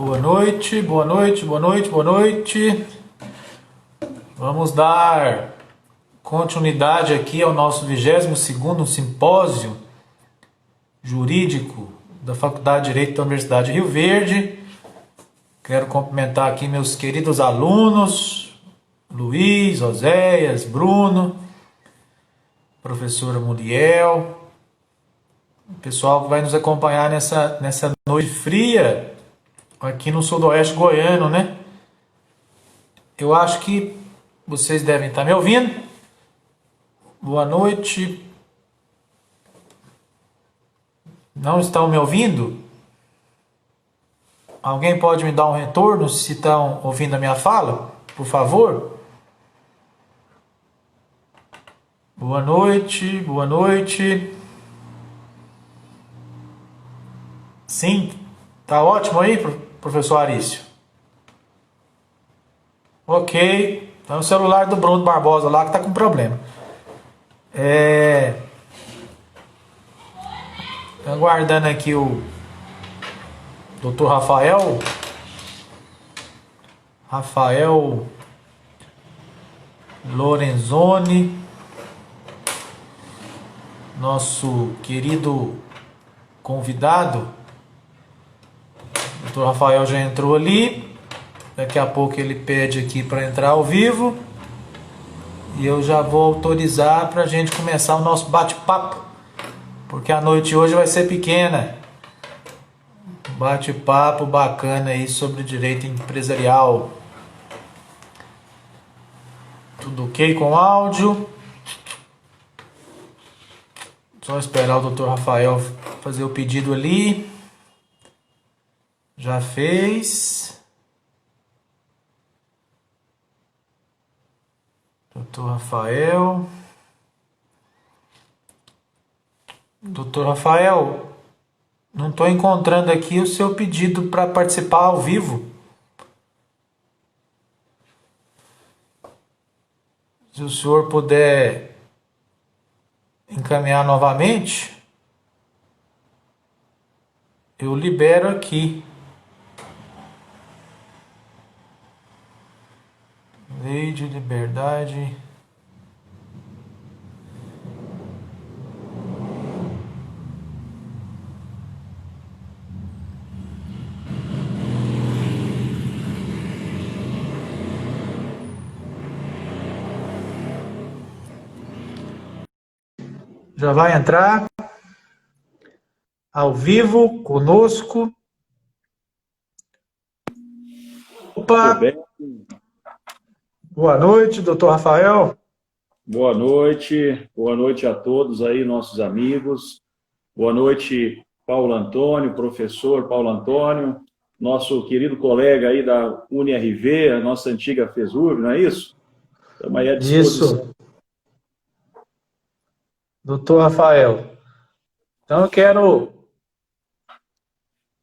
Boa noite, boa noite, boa noite, boa noite. Vamos dar continuidade aqui ao nosso 22º simpósio jurídico da Faculdade de Direito da Universidade de Rio Verde. Quero cumprimentar aqui meus queridos alunos, Luiz, Oséias, Bruno, professora Muriel, o pessoal que vai nos acompanhar nessa noite fria aqui no sudoeste goiano, né? Eu acho que vocês devem estar me ouvindo. Boa noite. Não estão me ouvindo? Alguém pode me dar um retorno se estão ouvindo a minha fala, por favor? Boa noite, boa noite. Sim, tá ótimo aí, professor Arício? Ok, então é o celular do Bruno Barbosa lá que tá com problema. Aguardando aqui o Dr. Rafael Lorenzoni, nosso querido convidado. O Dr. Rafael já entrou ali. Daqui a pouco ele pede aqui para entrar ao vivo. E eu já vou autorizar para a gente começar o nosso bate-papo. Porque a noite hoje vai ser pequena. Bate-papo bacana aí sobre direito empresarial. Tudo ok com o áudio? Só esperar o Dr. Rafael fazer o pedido ali. Já fez. Dr. Rafael. Dr. Rafael, não estou encontrando aqui o seu pedido para participar ao vivo. Se o senhor puder encaminhar novamente, eu libero aqui. Lei de liberdade. Já vai entrar ao vivo conosco. Opa! Boa noite, doutor Rafael. Boa noite a todos aí, nossos amigos. Boa noite, Paulo Antônio, professor Paulo Antônio, nosso querido colega aí da UniRV, a nossa antiga FESURB, não é isso? Estamos aí à disposição. Isso. Doutor Rafael, então eu quero...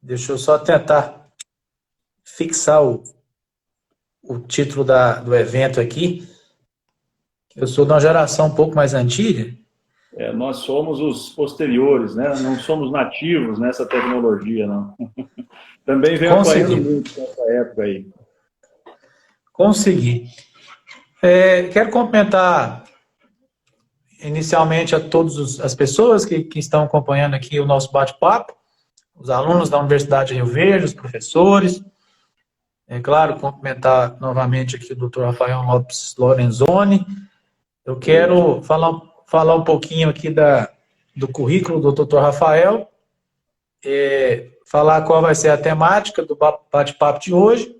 Deixa eu só tentar fixar o título do evento aqui. Eu sou de uma geração um pouco mais antiga. Nós somos os posteriores, né? Não somos nativos nessa tecnologia, não. Também venho acompanhando muito nessa época aí. Consegui. Quero cumprimentar inicialmente a todas as pessoas que estão acompanhando aqui o nosso bate-papo, os alunos da Universidade de Rio Verde, os professores. É claro, cumprimentar novamente aqui o Dr. Rafael Lopes Lorenzoni. Eu quero falar um pouquinho aqui do currículo do Dr. Rafael, falar qual vai ser a temática do bate-papo de hoje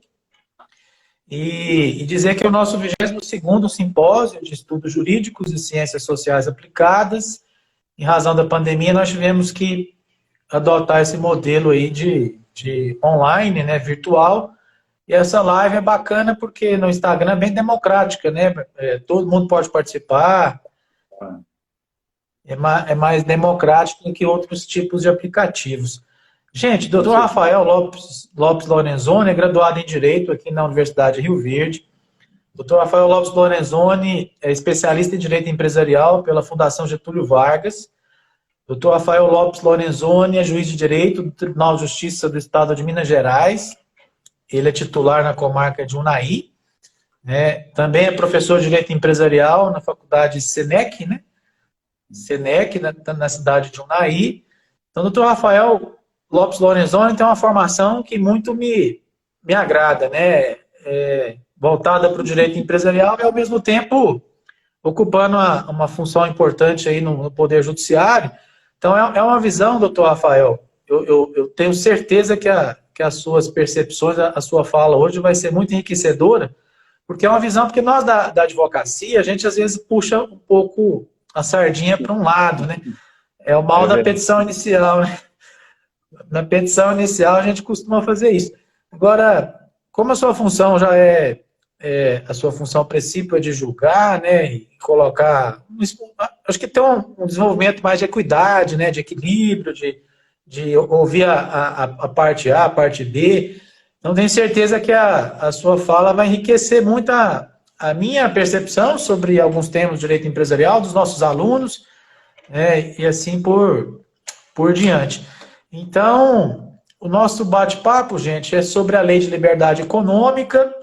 e dizer que é o nosso 22º simpósio de estudos jurídicos e ciências sociais aplicadas. Em razão da pandemia, nós tivemos que adotar esse modelo aí de online, né, virtual. E essa live é bacana porque no Instagram é bem democrática, né? Todo mundo pode participar. É mais democrático do que outros tipos de aplicativos. Gente, Dr. Rafael Lopes Lorenzoni é graduado em Direito aqui na Universidade de Rio Verde. Dr. Rafael Lopes Lorenzoni é especialista em Direito Empresarial pela Fundação Getúlio Vargas. Dr. Rafael Lopes Lorenzoni é juiz de Direito do Tribunal de Justiça do Estado de Minas Gerais. ele é titular na comarca de Unai, né? Também é professor de Direito Empresarial na faculdade Senec, né? Senec, na cidade de Unai. Então, o doutor Rafael Lopes Lorenzoni tem uma formação que muito me agrada, né? Voltada para o direito empresarial e, ao mesmo tempo, ocupando uma função importante aí no Poder Judiciário. Então, é uma visão, doutor Rafael. Eu tenho certeza que as suas percepções, a sua fala hoje vai ser muito enriquecedora, porque é uma visão, porque nós da advocacia, a gente às vezes puxa um pouco a sardinha para um lado, né? É o mal da petição inicial, né? Na petição inicial a gente costuma fazer isso. Agora, como a sua função já a sua função a princípio é de julgar, né, e colocar, acho que tem um desenvolvimento mais de equidade, né, de equilíbrio, de ouvir a parte A, a parte B. Então, tenho certeza que a sua fala vai enriquecer muito a minha percepção sobre alguns temas do direito empresarial, dos nossos alunos, né, e assim por diante. Então, o nosso bate-papo, gente, é sobre a Lei de Liberdade Econômica,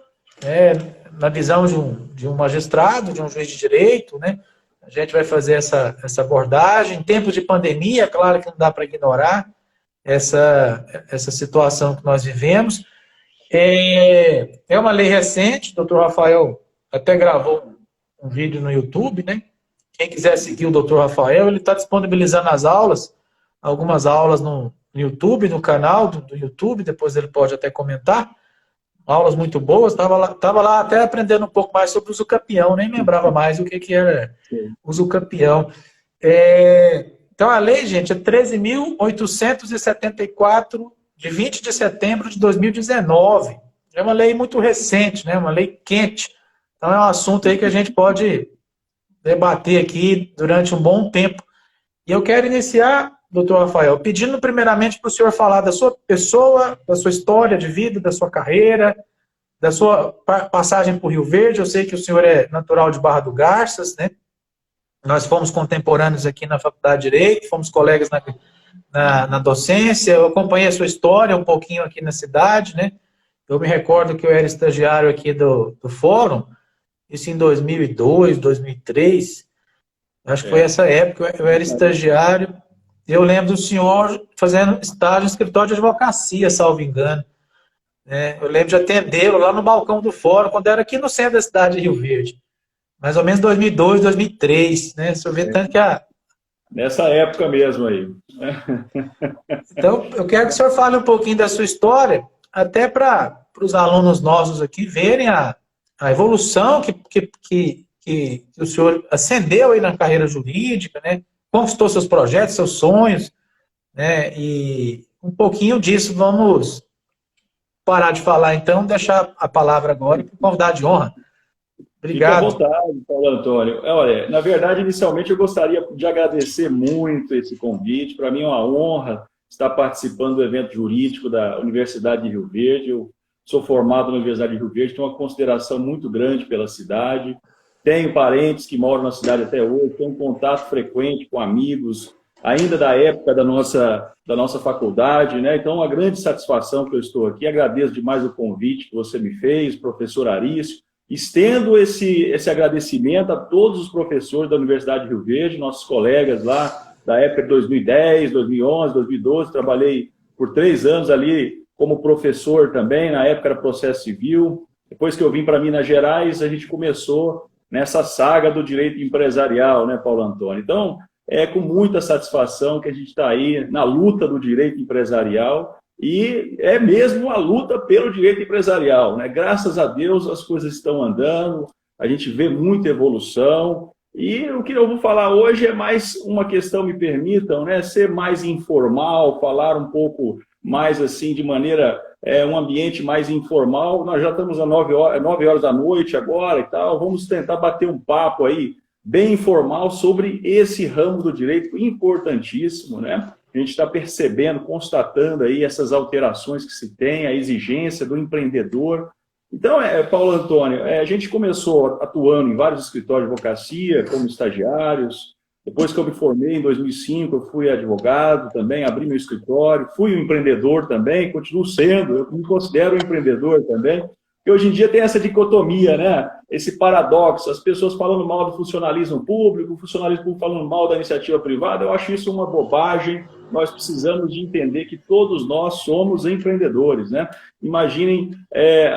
na visão de um magistrado, de um juiz de direito, né? A gente vai fazer essa abordagem. Em tempos de pandemia, claro que não dá para ignorar essa situação que nós vivemos. É uma lei recente, o doutor Rafael até gravou um vídeo no YouTube, né? Quem quiser seguir o doutor Rafael, ele está disponibilizando as aulas, algumas aulas no YouTube, no canal do YouTube, depois ele pode até comentar. Aulas muito boas, estava lá até aprendendo um pouco mais sobre o usucapião, nem lembrava mais o que era o usucapião. Então, a lei, gente, é 13.874, de 20 de setembro de 2019. É uma lei muito recente, né? Uma lei quente. Então, é um assunto aí que a gente pode debater aqui durante um bom tempo. E eu quero iniciar, doutor Rafael, pedindo primeiramente para o senhor falar da sua pessoa, da sua história de vida, da sua carreira, da sua passagem por Rio Verde. Eu sei que o senhor é natural de Barra do Garças, né? Nós fomos contemporâneos aqui na Faculdade de Direito, fomos colegas na docência. Eu acompanhei a sua história um pouquinho aqui na cidade, né? Eu me recordo que eu era estagiário aqui do Fórum, isso em 2002, 2003. Acho que foi essa época, eu era estagiário. Eu lembro do senhor fazendo estágio no escritório de advocacia, salvo engano. Eu lembro de atendê-lo lá no balcão do Fórum, quando era aqui no centro da cidade de Rio Verde. Mais ou menos 2002, 2003, né? O senhor vê tanto que Nessa época mesmo aí. Então, eu quero que o senhor fale um pouquinho da sua história, até para os alunos nossos aqui verem a evolução que o senhor ascendeu aí na carreira jurídica, né? Conquistou seus projetos, seus sonhos, né? E um pouquinho disso vamos parar de falar, então, deixar a palavra agora para o convidado de honra. Obrigado. Fique à vontade, Paulo Antônio. Olha, na verdade, inicialmente, eu gostaria de agradecer muito esse convite. Para mim é uma honra estar participando do evento jurídico da Universidade de Rio Verde. Eu sou formado na Universidade de Rio Verde, tenho uma consideração muito grande pela cidade. Tenho parentes que moram na cidade até hoje, tenho um contato frequente com amigos, ainda da época da nossa faculdade, né? Então, uma grande satisfação que eu estou aqui. Agradeço demais o convite que você me fez, professor Arício. Estendo esse agradecimento a todos os professores da Universidade de Rio Verde, nossos colegas lá da época de 2010, 2011, 2012. Trabalhei por 3 anos ali como professor também, na época era processo civil. Depois que eu vim para Minas Gerais, a gente começou nessa saga do direito empresarial, né, Paulo Antônio? Então, é com muita satisfação que a gente está aí na luta do direito empresarial. E é mesmo a luta pelo direito empresarial, né? Graças a Deus as coisas estão andando, a gente vê muita evolução, e o que eu vou falar hoje é mais uma questão, me permitam, né? Ser mais informal, falar um pouco mais assim, de maneira, um ambiente mais informal. Nós já estamos às 9 horas da noite agora e tal, vamos tentar bater um papo aí, bem informal, sobre esse ramo do direito importantíssimo, né? A gente está percebendo, constatando aí essas alterações que se tem, a exigência do empreendedor. Então, Paulo Antônio, a gente começou atuando em vários escritórios de advocacia, como estagiários, Depois que eu me formei, em 2005, eu fui advogado também, abri meu escritório, fui um empreendedor também, continuo sendo, eu me considero um empreendedor também. E hoje em dia tem essa dicotomia, né? Esse paradoxo, as pessoas falando mal do funcionalismo público, o funcionalismo público falando mal da iniciativa privada. Eu acho isso uma bobagem. Nós precisamos de entender que todos nós somos empreendedores, né? Imaginem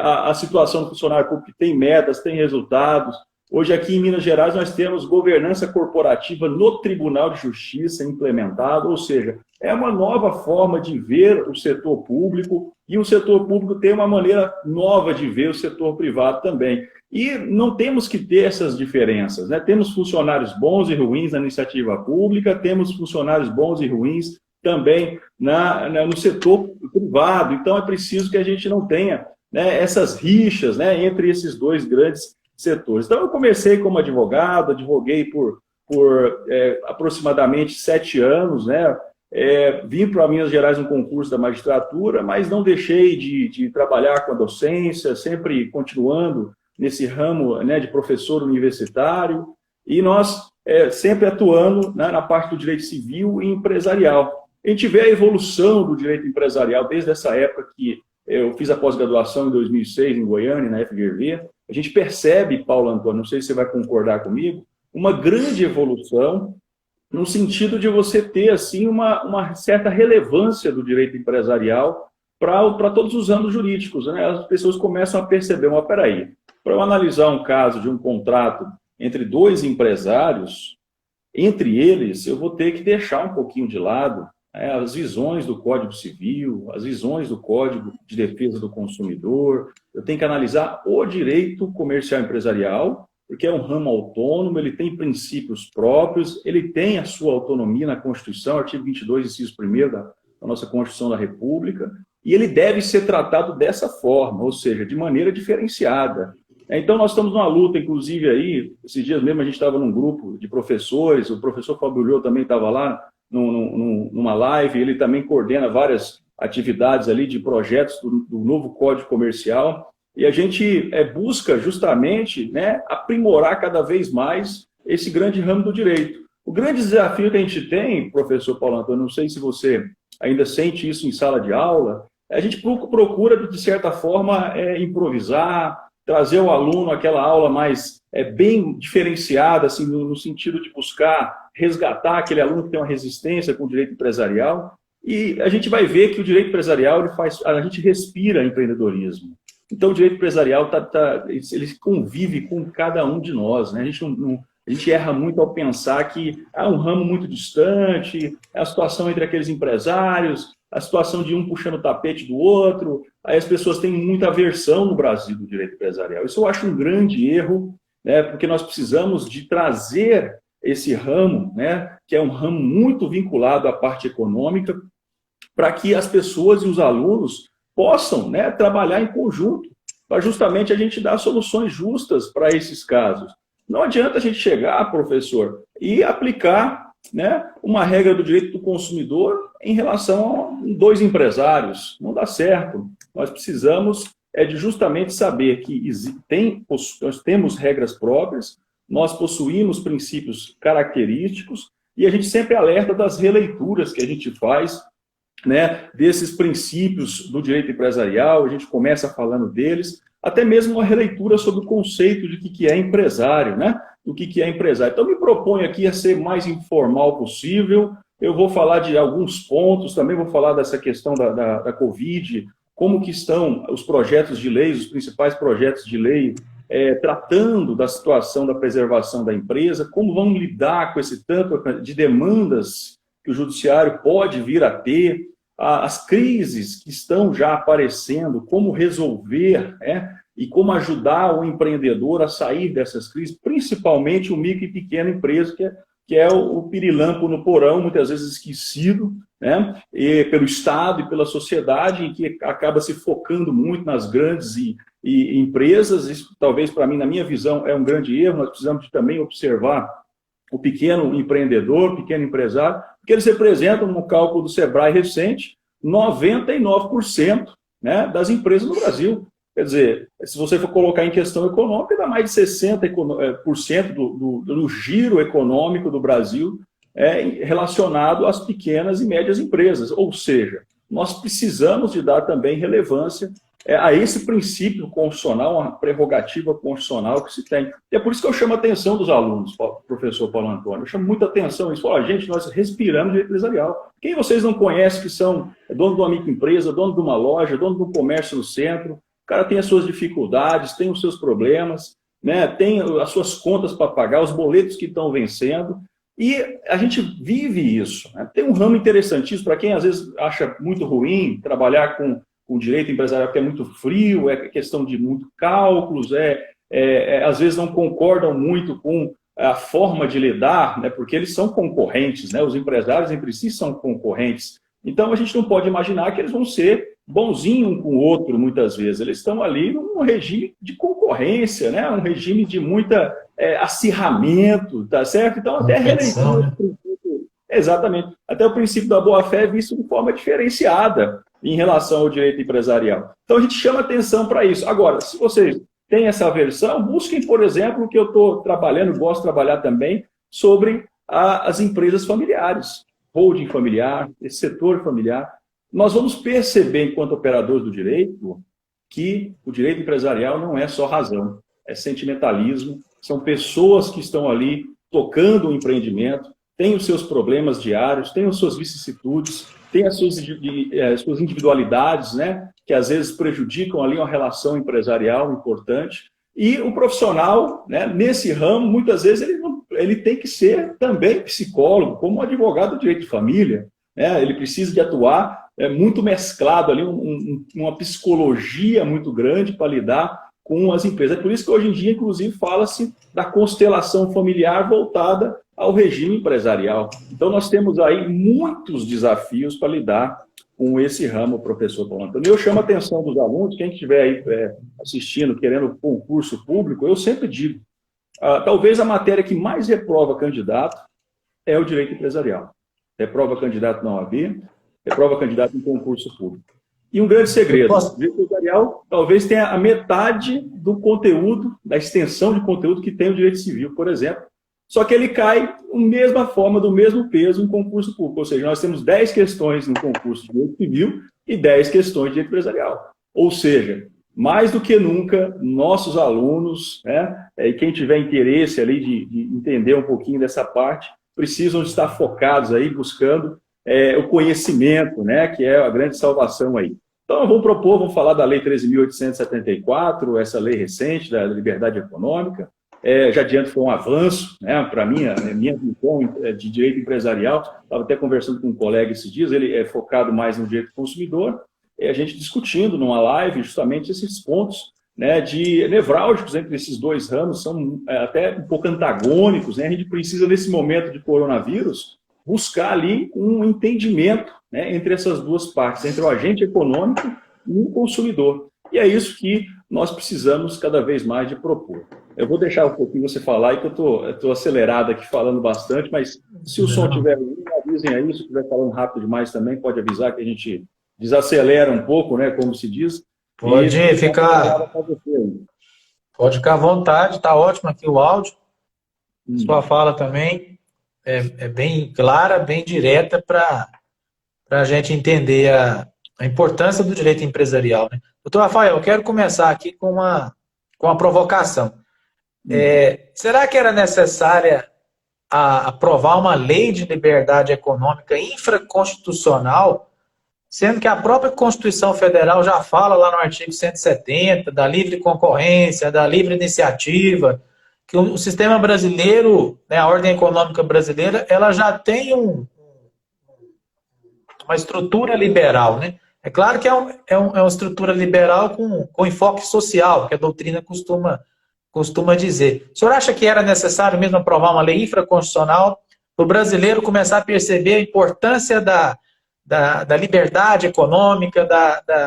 a situação do funcionário público que tem metas, tem resultados. Hoje aqui em Minas Gerais nós temos governança corporativa no Tribunal de Justiça implementada, ou seja, é uma nova forma de ver o setor público, e o setor público tem uma maneira nova de ver o setor privado também. E não temos que ter essas diferenças, né? Temos funcionários bons e ruins na iniciativa pública, temos funcionários bons e ruins também no setor privado. Então é preciso que a gente não tenha, né, essas rixas, né, entre esses dois grandes setores. Então eu comecei como advogado, advoguei por aproximadamente 7 anos, né? Vim para Minas Gerais no concurso da magistratura, mas não deixei de trabalhar com a docência, sempre continuando nesse ramo, né, de professor universitário, e nós sempre atuando, né, na parte do direito civil e empresarial. A gente vê a evolução do direito empresarial desde essa época que eu fiz a pós-graduação em 2006 em Goiânia, na FGV. A gente percebe, Paulo Antônio, não sei se você vai concordar comigo, uma grande evolução no sentido de você ter assim, uma certa relevância do direito empresarial para todos os âmbitos jurídicos, né? As pessoas começam a perceber, mas peraí, para eu analisar um caso de um contrato entre 2 empresários, entre eles eu vou ter que deixar um pouquinho de lado as visões do Código Civil, as visões do Código de Defesa do Consumidor. Eu tenho que analisar o direito comercial empresarial, porque é um ramo autônomo, ele tem princípios próprios, ele tem a sua autonomia na Constituição, artigo 22, inciso 1º da nossa Constituição da República, e ele deve ser tratado dessa forma, ou seja, de maneira diferenciada. Então, nós estamos numa luta, inclusive, aí, esses dias mesmo a gente estava num grupo de professores, o professor Fabio também estava lá, numa live, ele também coordena várias atividades ali de projetos do novo Código Comercial, e a gente busca justamente, né, aprimorar cada vez mais esse grande ramo do direito. O grande desafio que a gente tem, professor Paulo Antônio, não sei se você ainda sente isso em sala de aula, a gente procura, de certa forma, improvisar, trazer o aluno àquela aula mais bem diferenciada, assim, no sentido de buscar resgatar aquele aluno que tem uma resistência com o direito empresarial, e a gente vai ver que o direito empresarial, a gente respira empreendedorismo. Então, o direito empresarial ele convive com cada um de nós, né? A gente erra muito ao pensar que é um ramo muito distante, a situação entre aqueles empresários, a situação de um puxando o tapete do outro. Aí as pessoas têm muita aversão no Brasil do direito empresarial. Isso eu acho um grande erro, né? Porque nós precisamos de trazer esse ramo, né, que é um ramo muito vinculado à parte econômica, para que as pessoas e os alunos possam, né, trabalhar em conjunto, para justamente a gente dar soluções justas para esses casos. Não adianta a gente chegar, professor, e aplicar, né, uma regra do direito do consumidor em relação a 2 empresários. Não dá certo. Nós precisamos de justamente saber que nós temos regras próprias, nós possuímos princípios característicos, e a gente sempre alerta das releituras que a gente faz, né, desses princípios do direito empresarial. A gente começa falando deles, até mesmo uma releitura sobre o conceito de que é empresário, né? Do que é empresário. Então, me proponho aqui a ser mais informal possível. Eu vou falar de alguns pontos, também vou falar dessa questão da Covid, como que estão os projetos de lei, os principais projetos de lei, tratando da situação da preservação da empresa, como vão lidar com esse tanto de demandas que o judiciário pode vir a ter, as crises que estão já aparecendo, como resolver, e como ajudar o empreendedor a sair dessas crises, principalmente o micro e pequena empresa, que é o pirilampo no porão, muitas vezes esquecido, né, pelo Estado e pela sociedade, em que acaba se focando muito nas grandes empresas. Isso, talvez, para mim, na minha visão, é um grande erro. Nós precisamos também observar o pequeno empreendedor, o pequeno empresário, porque eles representam, no cálculo do Sebrae recente, 99%, né, das empresas no Brasil. Quer dizer, se você for colocar em questão econômica, dá mais de 60% do giro econômico do Brasil relacionado às pequenas e médias empresas. Ou seja, nós precisamos de dar também relevância a esse princípio constitucional, uma prerrogativa constitucional que se tem. E é por isso que eu chamo a atenção dos alunos, professor Paulo Antônio. Eu chamo muita atenção isso. Falo, gente, nós respiramos direito empresarial. Quem vocês não conhecem que são dono de uma microempresa, dono de uma loja, dono de um comércio no centro? O cara tem as suas dificuldades, tem os seus problemas, né? Tem as suas contas para pagar, os boletos que estão vencendo. E a gente vive isso. Né? Tem um ramo interessantíssimo, para quem às vezes acha muito ruim trabalhar com direito empresarial, porque é muito frio, é questão de muito cálculos, às vezes não concordam muito com a forma de lidar, né? Porque eles são concorrentes, né? Os empresários entre si são concorrentes. Então a gente não pode imaginar que eles vão ser bonzinhos um com o outro, muitas vezes. Eles estão ali num regime de concorrência, né? Um regime de muita acirramento, tá certo? Então até a releitura do princípio, exatamente, até o princípio da boa-fé é visto de forma diferenciada em relação ao direito empresarial. Então a gente chama atenção para isso. Agora, se vocês têm essa aversão, busquem, por exemplo, o que eu estou trabalhando, gosto de trabalhar também, sobre as empresas familiares, holding familiar, esse setor familiar. Nós vamos perceber, enquanto operadores do direito, que o direito empresarial não é só razão, é sentimentalismo, são pessoas que estão ali tocando o empreendimento, têm os seus problemas diários, têm as suas vicissitudes, tem as suas individualidades, né, que às vezes prejudicam ali uma relação empresarial importante. E o profissional, né, nesse ramo, muitas vezes ele tem que ser também psicólogo, como advogado do direito de família. Né, ele precisa de atuar muito mesclado ali, uma psicologia muito grande para lidar com as empresas. É por isso que hoje em dia, inclusive, fala-se da constelação familiar voltada ao regime empresarial. Então, nós temos aí muitos desafios para lidar com esse ramo, professor Paulo Antônio. Eu chamo a atenção dos alunos, quem estiver aí assistindo, querendo concurso público, eu sempre digo, talvez a matéria que mais reprova candidato é o direito empresarial. Reprova candidato na OAB, reprova candidato em concurso público. E um grande segredo, o direito empresarial talvez tenha a metade do conteúdo, da extensão de conteúdo que tem o direito civil, por exemplo, só que ele cai da mesma forma, do mesmo peso em concurso público. Ou seja, nós temos 10 questões no concurso de direito civil e 10 questões de direito empresarial. Ou seja, mais do que nunca, nossos alunos, né, e quem tiver interesse ali de entender um pouquinho dessa parte, precisam estar focados aí, buscando o conhecimento, né, que é a grande salvação aí. Então, vamos falar da Lei 13.874, essa lei recente da liberdade econômica. Já adianto, foi um avanço, né, para mim, a minha visão de direito empresarial. Estava até conversando com um colega esses dias, ele é focado mais no direito do consumidor, a gente discutindo numa live justamente esses pontos, né, de nevrálgicos entre esses dois ramos, são até um pouco antagônicos, né? A gente precisa, nesse momento de coronavírus, buscar ali um entendimento, né, entre essas duas partes, entre o agente econômico e o consumidor. E é isso que nós precisamos cada vez mais de propor. Eu vou deixar um pouquinho você falar, que eu estou acelerado aqui falando bastante, mas se o som estiver ruim, avisem aí. Se estiver falando rápido demais também, pode avisar que a gente desacelera um pouco, né, como se diz. Pode ficar à vontade, está ótimo aqui o áudio. Sua fala também é bem clara, bem direta para a gente entender a importância do direito empresarial. Né? Doutor Rafael, eu quero começar aqui com uma provocação. Será que era necessária aprovar uma lei de liberdade econômica infraconstitucional, sendo que a própria Constituição Federal já fala lá no artigo 170 da livre concorrência, da livre iniciativa, que o sistema brasileiro, né, a ordem econômica brasileira, ela já tem uma estrutura liberal, né? É claro que é uma estrutura liberal com enfoque social, que a doutrina costuma dizer. O senhor acha que era necessário mesmo aprovar uma lei infraconstitucional para o brasileiro começar a perceber a importância da liberdade econômica,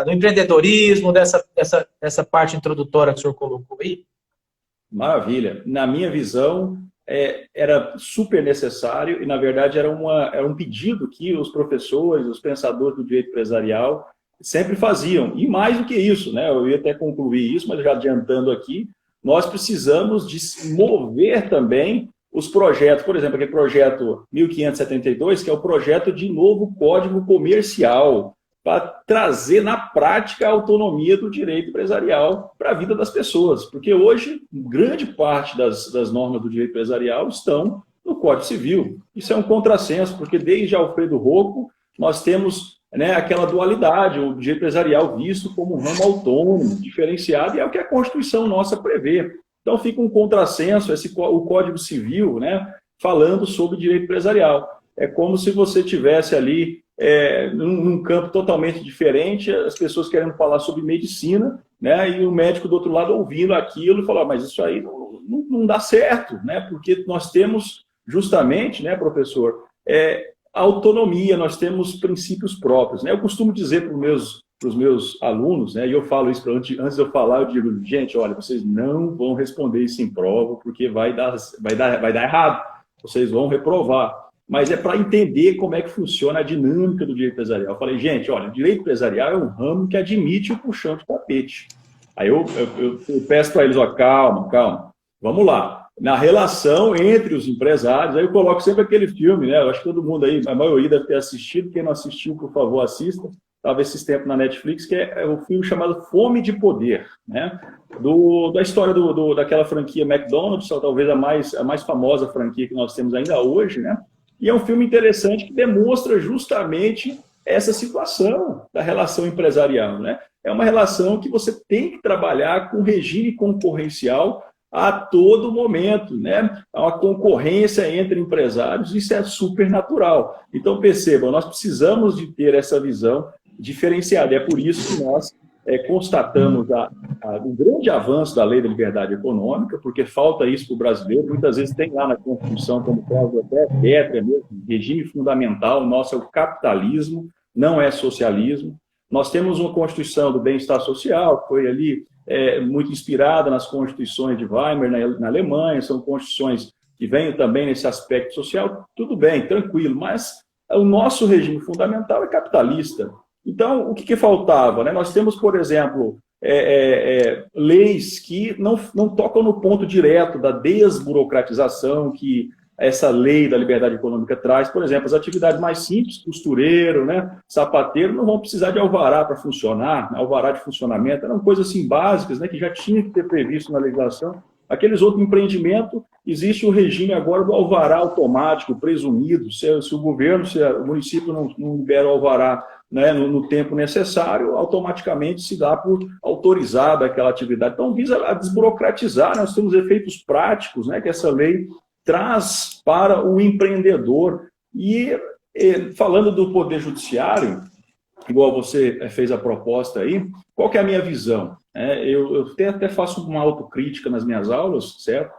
do empreendedorismo, dessa parte introdutória que o senhor colocou aí? Maravilha. Na minha visão, era super necessário e, na verdade, era um pedido que os professores, os pensadores do direito empresarial sempre faziam. E mais do que isso, né? Eu ia até concluir isso, mas já adiantando aqui, nós precisamos de mover também os projetos, por exemplo, aquele projeto 1572, que é o projeto de novo Código Comercial, para trazer na prática a autonomia do direito empresarial para a vida das pessoas. Porque hoje, grande parte das normas do direito empresarial estão no Código Civil. Isso é um contrassenso, porque desde Alfredo Rocco nós temos, né, aquela dualidade, o direito empresarial visto como um ramo autônomo, diferenciado, e é o que a Constituição nossa prevê. Então fica um contrassenso o Código Civil, né, falando sobre direito empresarial. É como se você tivesse ali num campo totalmente diferente, as pessoas querendo falar sobre medicina, né, e o médico do outro lado ouvindo aquilo e falar, mas isso aí não dá certo, né, porque nós temos justamente, né, professor, autonomia, nós temos princípios próprios, né? Eu costumo dizer para os meus alunos, né, e eu falo isso antes de eu falar, eu digo, gente, olha, vocês não vão responder isso em prova, porque vai dar errado, vocês vão reprovar. Mas é para entender como é que funciona a dinâmica do direito empresarial. Eu falei, gente, olha, o direito empresarial é um ramo que admite o puxão de tapete. Aí eu peço para eles, ó, calma, vamos lá. Na relação entre os empresários, aí eu coloco sempre aquele filme, né? Eu acho que todo mundo aí, a maioria deve ter assistido, quem não assistiu, por favor, assista. Estava esses tempos na Netflix, que é um filme chamado Fome de Poder, né? Da história daquela franquia McDonald's, talvez a mais famosa franquia que nós temos ainda hoje, né? E é um filme interessante que demonstra justamente essa situação da relação empresarial, né? É uma relação que você tem que trabalhar com regime concorrencial a todo momento, né? Há uma concorrência entre empresários, isso é super natural. Então, percebam, nós precisamos de ter essa visão diferenciada. É por isso que nós constatamos um grande avanço da lei da liberdade econômica, porque falta isso para o brasileiro. Muitas vezes tem lá na Constituição, como cláusula até pétrea mesmo, regime fundamental, nosso é o capitalismo, não é socialismo. Nós temos uma Constituição do bem-estar social, que foi ali muito inspirada nas constituições de Weimar, na Alemanha, são constituições que vêm também nesse aspecto social, tudo bem, tranquilo, mas o nosso regime fundamental é capitalista. Então, o que faltava, né? Nós temos, por exemplo, leis que não tocam no ponto direto da desburocratização que essa lei da liberdade econômica traz. Por exemplo, as atividades mais simples, costureiro, né, sapateiro, não vão precisar de alvará para funcionar, alvará de funcionamento, eram coisas assim básicas, né, que já tinha que ter previsto na legislação. Aqueles outros empreendimentos, existe o regime agora do alvará automático, presumido, se o governo, se o município não libera o alvará, né, no tempo necessário, automaticamente se dá por autorizada aquela atividade. Então, visa a desburocratizar, nós temos efeitos práticos, né, que essa lei traz para o empreendedor. E falando do Poder Judiciário, igual você fez a proposta aí, qual que é a minha visão? Eu até faço uma autocrítica nas minhas aulas, certo?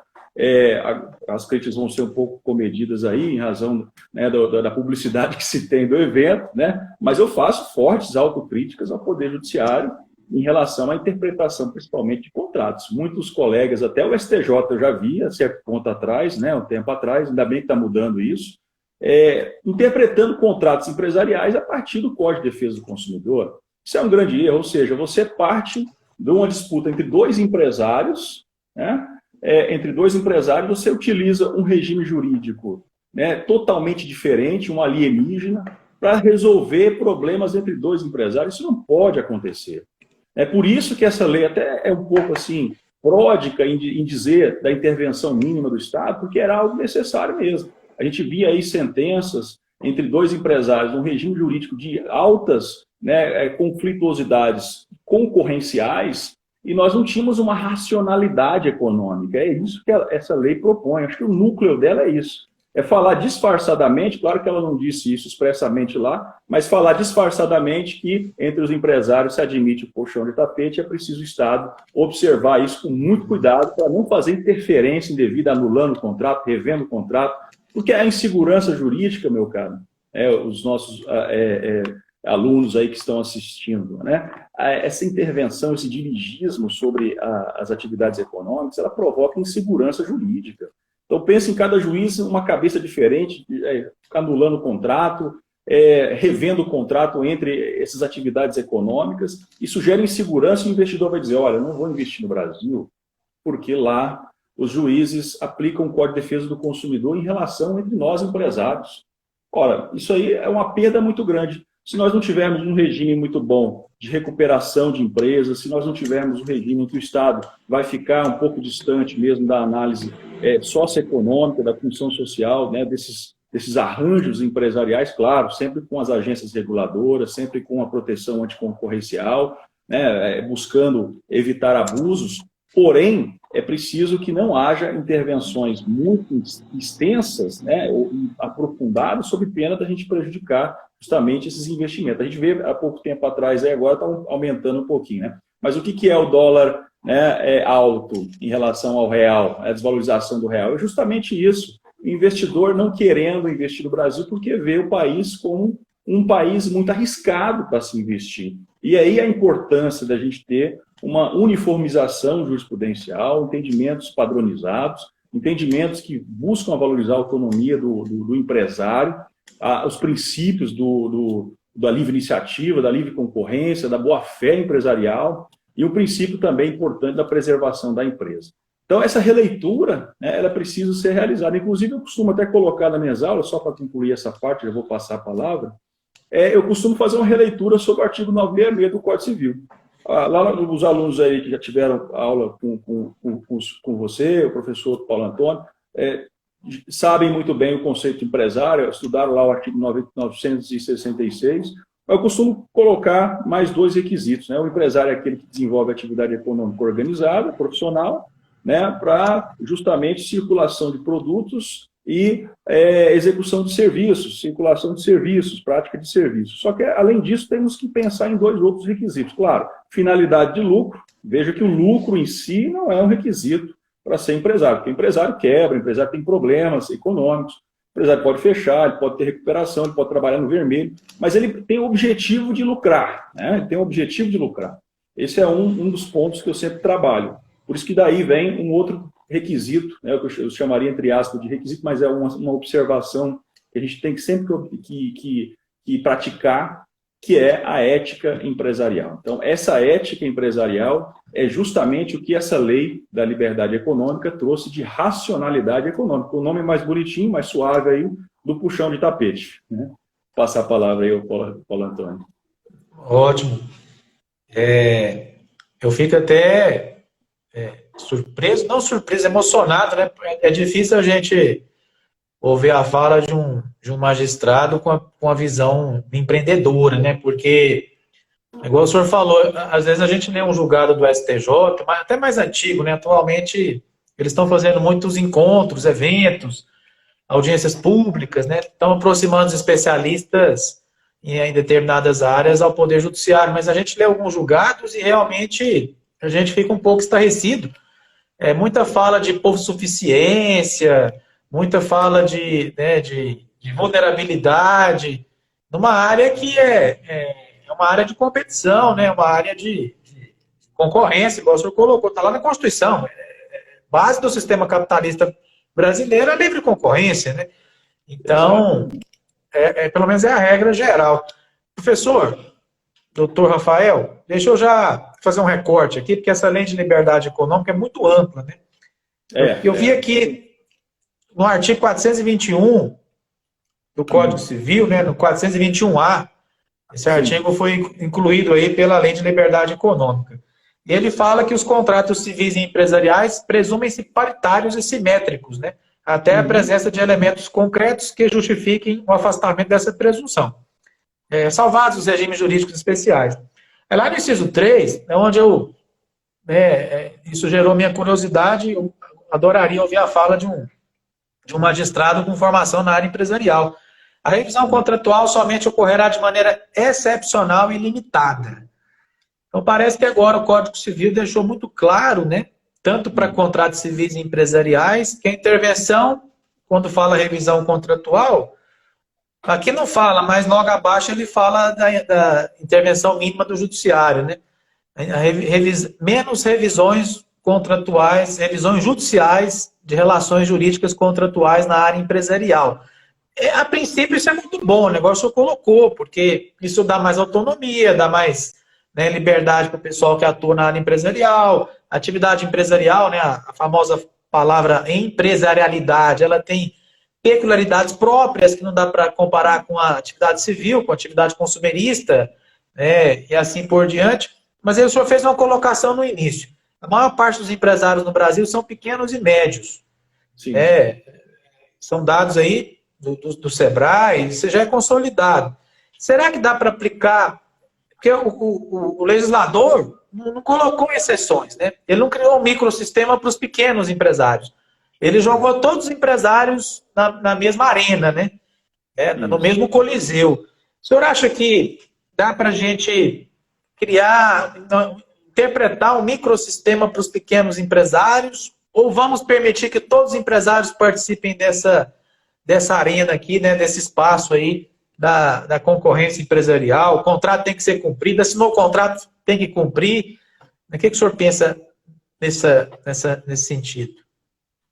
As críticas vão ser um pouco comedidas aí, em razão, né, da publicidade que se tem do evento, né? Mas eu faço fortes autocríticas ao Poder Judiciário em relação à interpretação, principalmente, de contratos. Muitos colegas, até o STJ eu já vi, há certo ponto atrás, né, um tempo atrás, ainda bem que está mudando isso, interpretando contratos empresariais a partir do Código de Defesa do Consumidor. Isso é um grande erro, ou seja, você parte de uma disputa entre dois empresários, né? Entre dois empresários, você utiliza um regime jurídico, né, totalmente diferente, um alienígena, para resolver problemas entre dois empresários. Isso não pode acontecer. É por isso que essa lei até é um pouco assim pródica em dizer da intervenção mínima do Estado, porque era algo necessário mesmo. A gente via aí sentenças entre dois empresários, um regime jurídico de altas, né, conflituosidades concorrenciais, e nós não tínhamos uma racionalidade econômica. É isso que essa lei propõe. Acho que o núcleo dela é isso. É falar disfarçadamente, claro que ela não disse isso expressamente lá, mas falar disfarçadamente que entre os empresários se admite o puxão de tapete, é preciso o Estado observar isso com muito cuidado para não fazer interferência indevida, anulando o contrato, revendo o contrato, porque a insegurança jurídica, meu caro, os nossos alunos aí que estão assistindo, né? Essa intervenção, esse dirigismo sobre as atividades econômicas, ela provoca insegurança jurídica. Então, pense em cada juiz uma cabeça diferente, ficar anulando o contrato, revendo o contrato entre essas atividades econômicas. Isso gera insegurança e o investidor vai dizer, olha, não vou investir no Brasil porque lá os juízes aplicam o Código de Defesa do Consumidor em relação entre nós empresários. Ora, isso aí é uma perda muito grande. Se nós não tivermos um regime muito bom de recuperação de empresas, se nós não tivermos um regime em que o Estado vai ficar um pouco distante mesmo da análise socioeconômica, da função social, né, desses arranjos empresariais, claro, sempre com as agências reguladoras, sempre com a proteção anticoncorrencial, né, buscando evitar abusos, porém, é preciso que não haja intervenções muito extensas, né, ou aprofundadas, sob pena da gente prejudicar justamente esses investimentos. A gente vê há pouco tempo atrás, agora está aumentando um pouquinho, né? Mas o que é o dólar, né, alto em relação ao real, a desvalorização do real? É justamente isso. O investidor não querendo investir no Brasil porque vê o país como um país muito arriscado para se investir. E aí a importância da gente ter uma uniformização jurisprudencial, entendimentos padronizados, entendimentos que buscam valorizar a autonomia do empresário, os princípios da livre iniciativa, da livre concorrência, da boa-fé empresarial e o princípio também importante da preservação da empresa. Então, essa releitura, né, ela precisa ser realizada. Inclusive, eu costumo até colocar nas minhas aulas, só para concluir essa parte, já vou passar a palavra, eu costumo fazer uma releitura sobre o artigo 966 do Código Civil. Lá os alunos aí que já tiveram aula com você, o professor Paulo Antônio, sabem muito bem o conceito de empresário, estudaram lá o artigo 966, eu costumo colocar mais dois requisitos, né? O empresário é aquele que desenvolve atividade econômica organizada, profissional, né, para justamente circulação de produtos e execução de serviços, circulação de serviços, prática de serviços. Só que, além disso, temos que pensar em dois outros requisitos. Claro, finalidade de lucro. Veja que o lucro em si não é um requisito para ser empresário, porque o empresário quebra, o empresário tem problemas econômicos, o empresário pode fechar, ele pode ter recuperação, ele pode trabalhar no vermelho, mas ele tem o objetivo de lucrar, né? Ele tem o objetivo de lucrar. Esse é um dos pontos que eu sempre trabalho. Por isso que daí vem um outro requisito, né, que eu chamaria entre aspas de requisito, mas é uma observação que a gente tem que sempre que praticar, que é a ética empresarial. Então, essa ética empresarial é justamente o que essa lei da liberdade econômica trouxe de racionalidade econômica. O nome é mais bonitinho, mais suave aí, do puxão de tapete. Né? Passar a palavra aí ao Paulo Antônio. Ótimo. Eu fico até surpreso, não surpreso, emocionado, né? É difícil a gente ouvir a fala de um magistrado com a visão empreendedora, né? Porque, igual o senhor falou, às vezes a gente lê um julgado do STJ, mas até mais antigo, né? Atualmente, eles estão fazendo muitos encontros, eventos, audiências públicas, né? Estão aproximando os especialistas em determinadas áreas ao Poder Judiciário, mas a gente lê alguns julgados e realmente a gente fica um pouco estarrecido. Muita fala de hipossuficiência, muita fala de vulnerabilidade, numa área que é uma área de competição, né? Uma área de concorrência, igual o senhor colocou, está lá na Constituição. Base do sistema capitalista brasileiro é a livre concorrência, né? Então, pelo menos é a regra geral. Professor, doutor Rafael, deixa eu já fazer um recorte aqui, porque essa lei de liberdade econômica é muito ampla, né? Eu vi aqui no artigo 421 do Código Civil, né, no 421A, esse artigo foi incluído aí pela lei de liberdade econômica. Ele fala que os contratos civis e empresariais presumem-se paritários e simétricos, né? Até a presença de elementos concretos que justifiquem o afastamento dessa presunção. Salvados os regimes jurídicos especiais. Lá no inciso 3, é onde isso gerou minha curiosidade, eu adoraria ouvir a fala de um magistrado com formação na área empresarial. A revisão contratual somente ocorrerá de maneira excepcional e limitada. Então, parece que agora o Código Civil deixou muito claro, né, tanto para contratos civis e empresariais, que a intervenção, quando fala revisão contratual, aqui não fala, mas logo abaixo ele fala da intervenção mínima do judiciário, né? Menos revisões contratuais, revisões judiciais de relações jurídicas contratuais na área empresarial. A princípio isso é muito bom, o negócio colocou, porque isso dá mais autonomia, dá mais, né, liberdade para o pessoal que atua na área empresarial. Atividade empresarial, né, a famosa palavra empresarialidade, ela tem peculiaridades próprias que não dá para comparar com a atividade civil, com a atividade consumerista, né, e assim por diante. Mas aí o senhor fez uma colocação no início. A maior parte dos empresários no Brasil são pequenos e médios. Sim. São dados aí do Sebrae, isso já é consolidado. Será que dá para aplicar? Porque o legislador não colocou exceções, né? Ele não criou um microsistema para os pequenos empresários. Ele jogou todos os empresários na mesma arena, né? No mesmo coliseu. O senhor acha que dá para a gente criar, interpretar um microsistema para os pequenos empresários? Ou vamos permitir que todos os empresários participem dessa arena aqui, né, desse espaço aí da concorrência empresarial? O contrato tem que ser cumprido, assinou o contrato, tem que cumprir. O que o senhor pensa nesse sentido?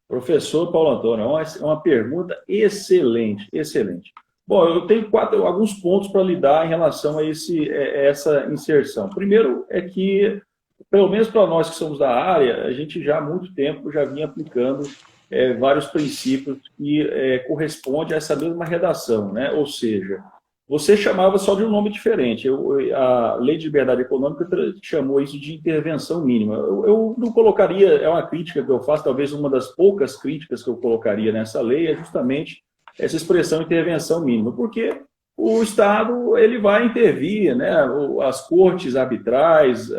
Professor Paulo Antônio, é uma pergunta excelente, excelente. Bom, eu tenho alguns pontos para lidar em relação a essa inserção. Primeiro é que, pelo menos para nós que somos da área, a gente já há muito tempo já vinha aplicando vários princípios que correspondem a essa mesma redação, né? Ou seja, você chamava só de um nome diferente. A Lei de Liberdade Econômica chamou isso de intervenção mínima. Eu não colocaria, é uma crítica que eu faço, talvez uma das poucas críticas que eu colocaria nessa lei é justamente essa expressão intervenção mínima, porque o Estado ele vai intervir, né? As cortes arbitrais,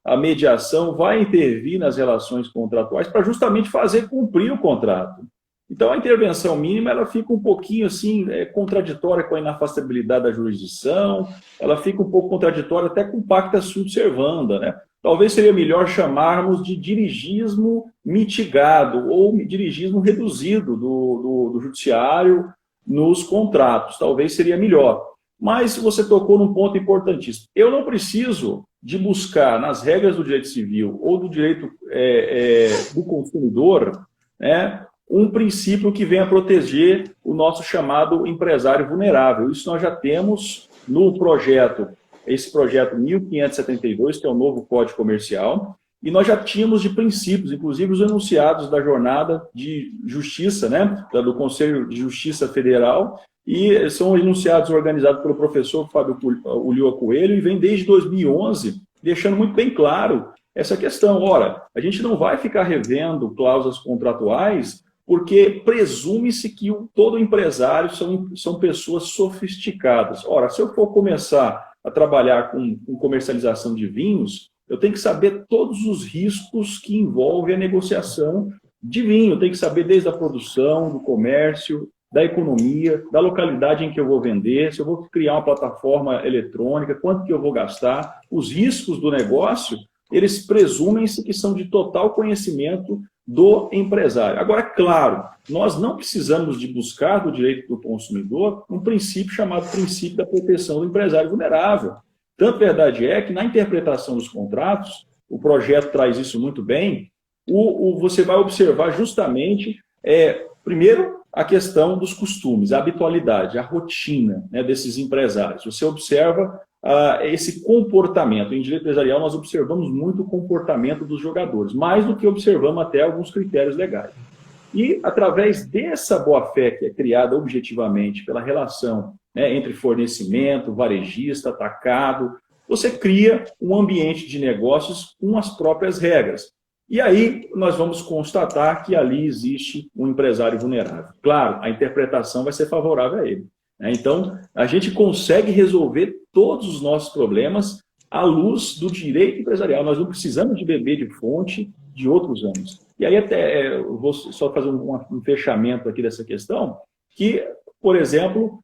a mediação vai intervir nas relações contratuais para justamente fazer cumprir o contrato. Então, a intervenção mínima ela fica um pouquinho assim, contraditória com a inafastabilidade da jurisdição, ela fica um pouco contraditória até com o pacta sunt servanda, né? Talvez seria melhor chamarmos de dirigismo mitigado ou dirigismo reduzido do judiciário nos contratos. Talvez seria melhor. Mas você tocou num ponto importantíssimo. Eu não preciso de buscar nas regras do direito civil ou do direito do consumidor, né, um princípio que venha proteger o nosso chamado empresário vulnerável. Isso nós já temos no projeto, esse projeto 1572, que é o novo Código Comercial, e nós já tínhamos de princípios, inclusive os enunciados da jornada de justiça, né, do Conselho de Justiça Federal, e são enunciados organizados pelo professor Fábio Ulloa Coelho, e vem desde 2011, deixando muito bem claro essa questão. Ora, a gente não vai ficar revendo cláusulas contratuais, porque presume-se que todo empresário são pessoas sofisticadas. Ora, se eu for começar a trabalhar com comercialização de vinhos, eu tenho que saber todos os riscos que envolvem a negociação de vinho. Eu tenho que saber desde a produção, do comércio, da economia, da localidade em que eu vou vender, se eu vou criar uma plataforma eletrônica, quanto que eu vou gastar. Os riscos do negócio, eles presumem-se que são de total conhecimento do empresário. Agora, claro, nós não precisamos de buscar do direito do consumidor um princípio chamado princípio da proteção do empresário vulnerável. Tanto verdade é que na interpretação dos contratos, o projeto traz isso muito bem, você vai observar justamente, primeiro, a questão dos costumes, a habitualidade, a rotina, né, desses empresários. Você observa esse comportamento. Em direito empresarial, nós observamos muito o comportamento dos jogadores, mais do que observamos até alguns critérios legais. E, através dessa boa-fé que é criada objetivamente pela relação, né, entre fornecimento, varejista, atacado, você cria um ambiente de negócios com as próprias regras. E aí nós vamos constatar que ali existe um empresário vulnerável. Claro, a interpretação vai ser favorável a ele. Então, a gente consegue resolver todos os nossos problemas à luz do direito empresarial. Nós não precisamos de beber de fonte de outros anos. E aí até eu vou só fazer um fechamento aqui dessa questão, que, por exemplo,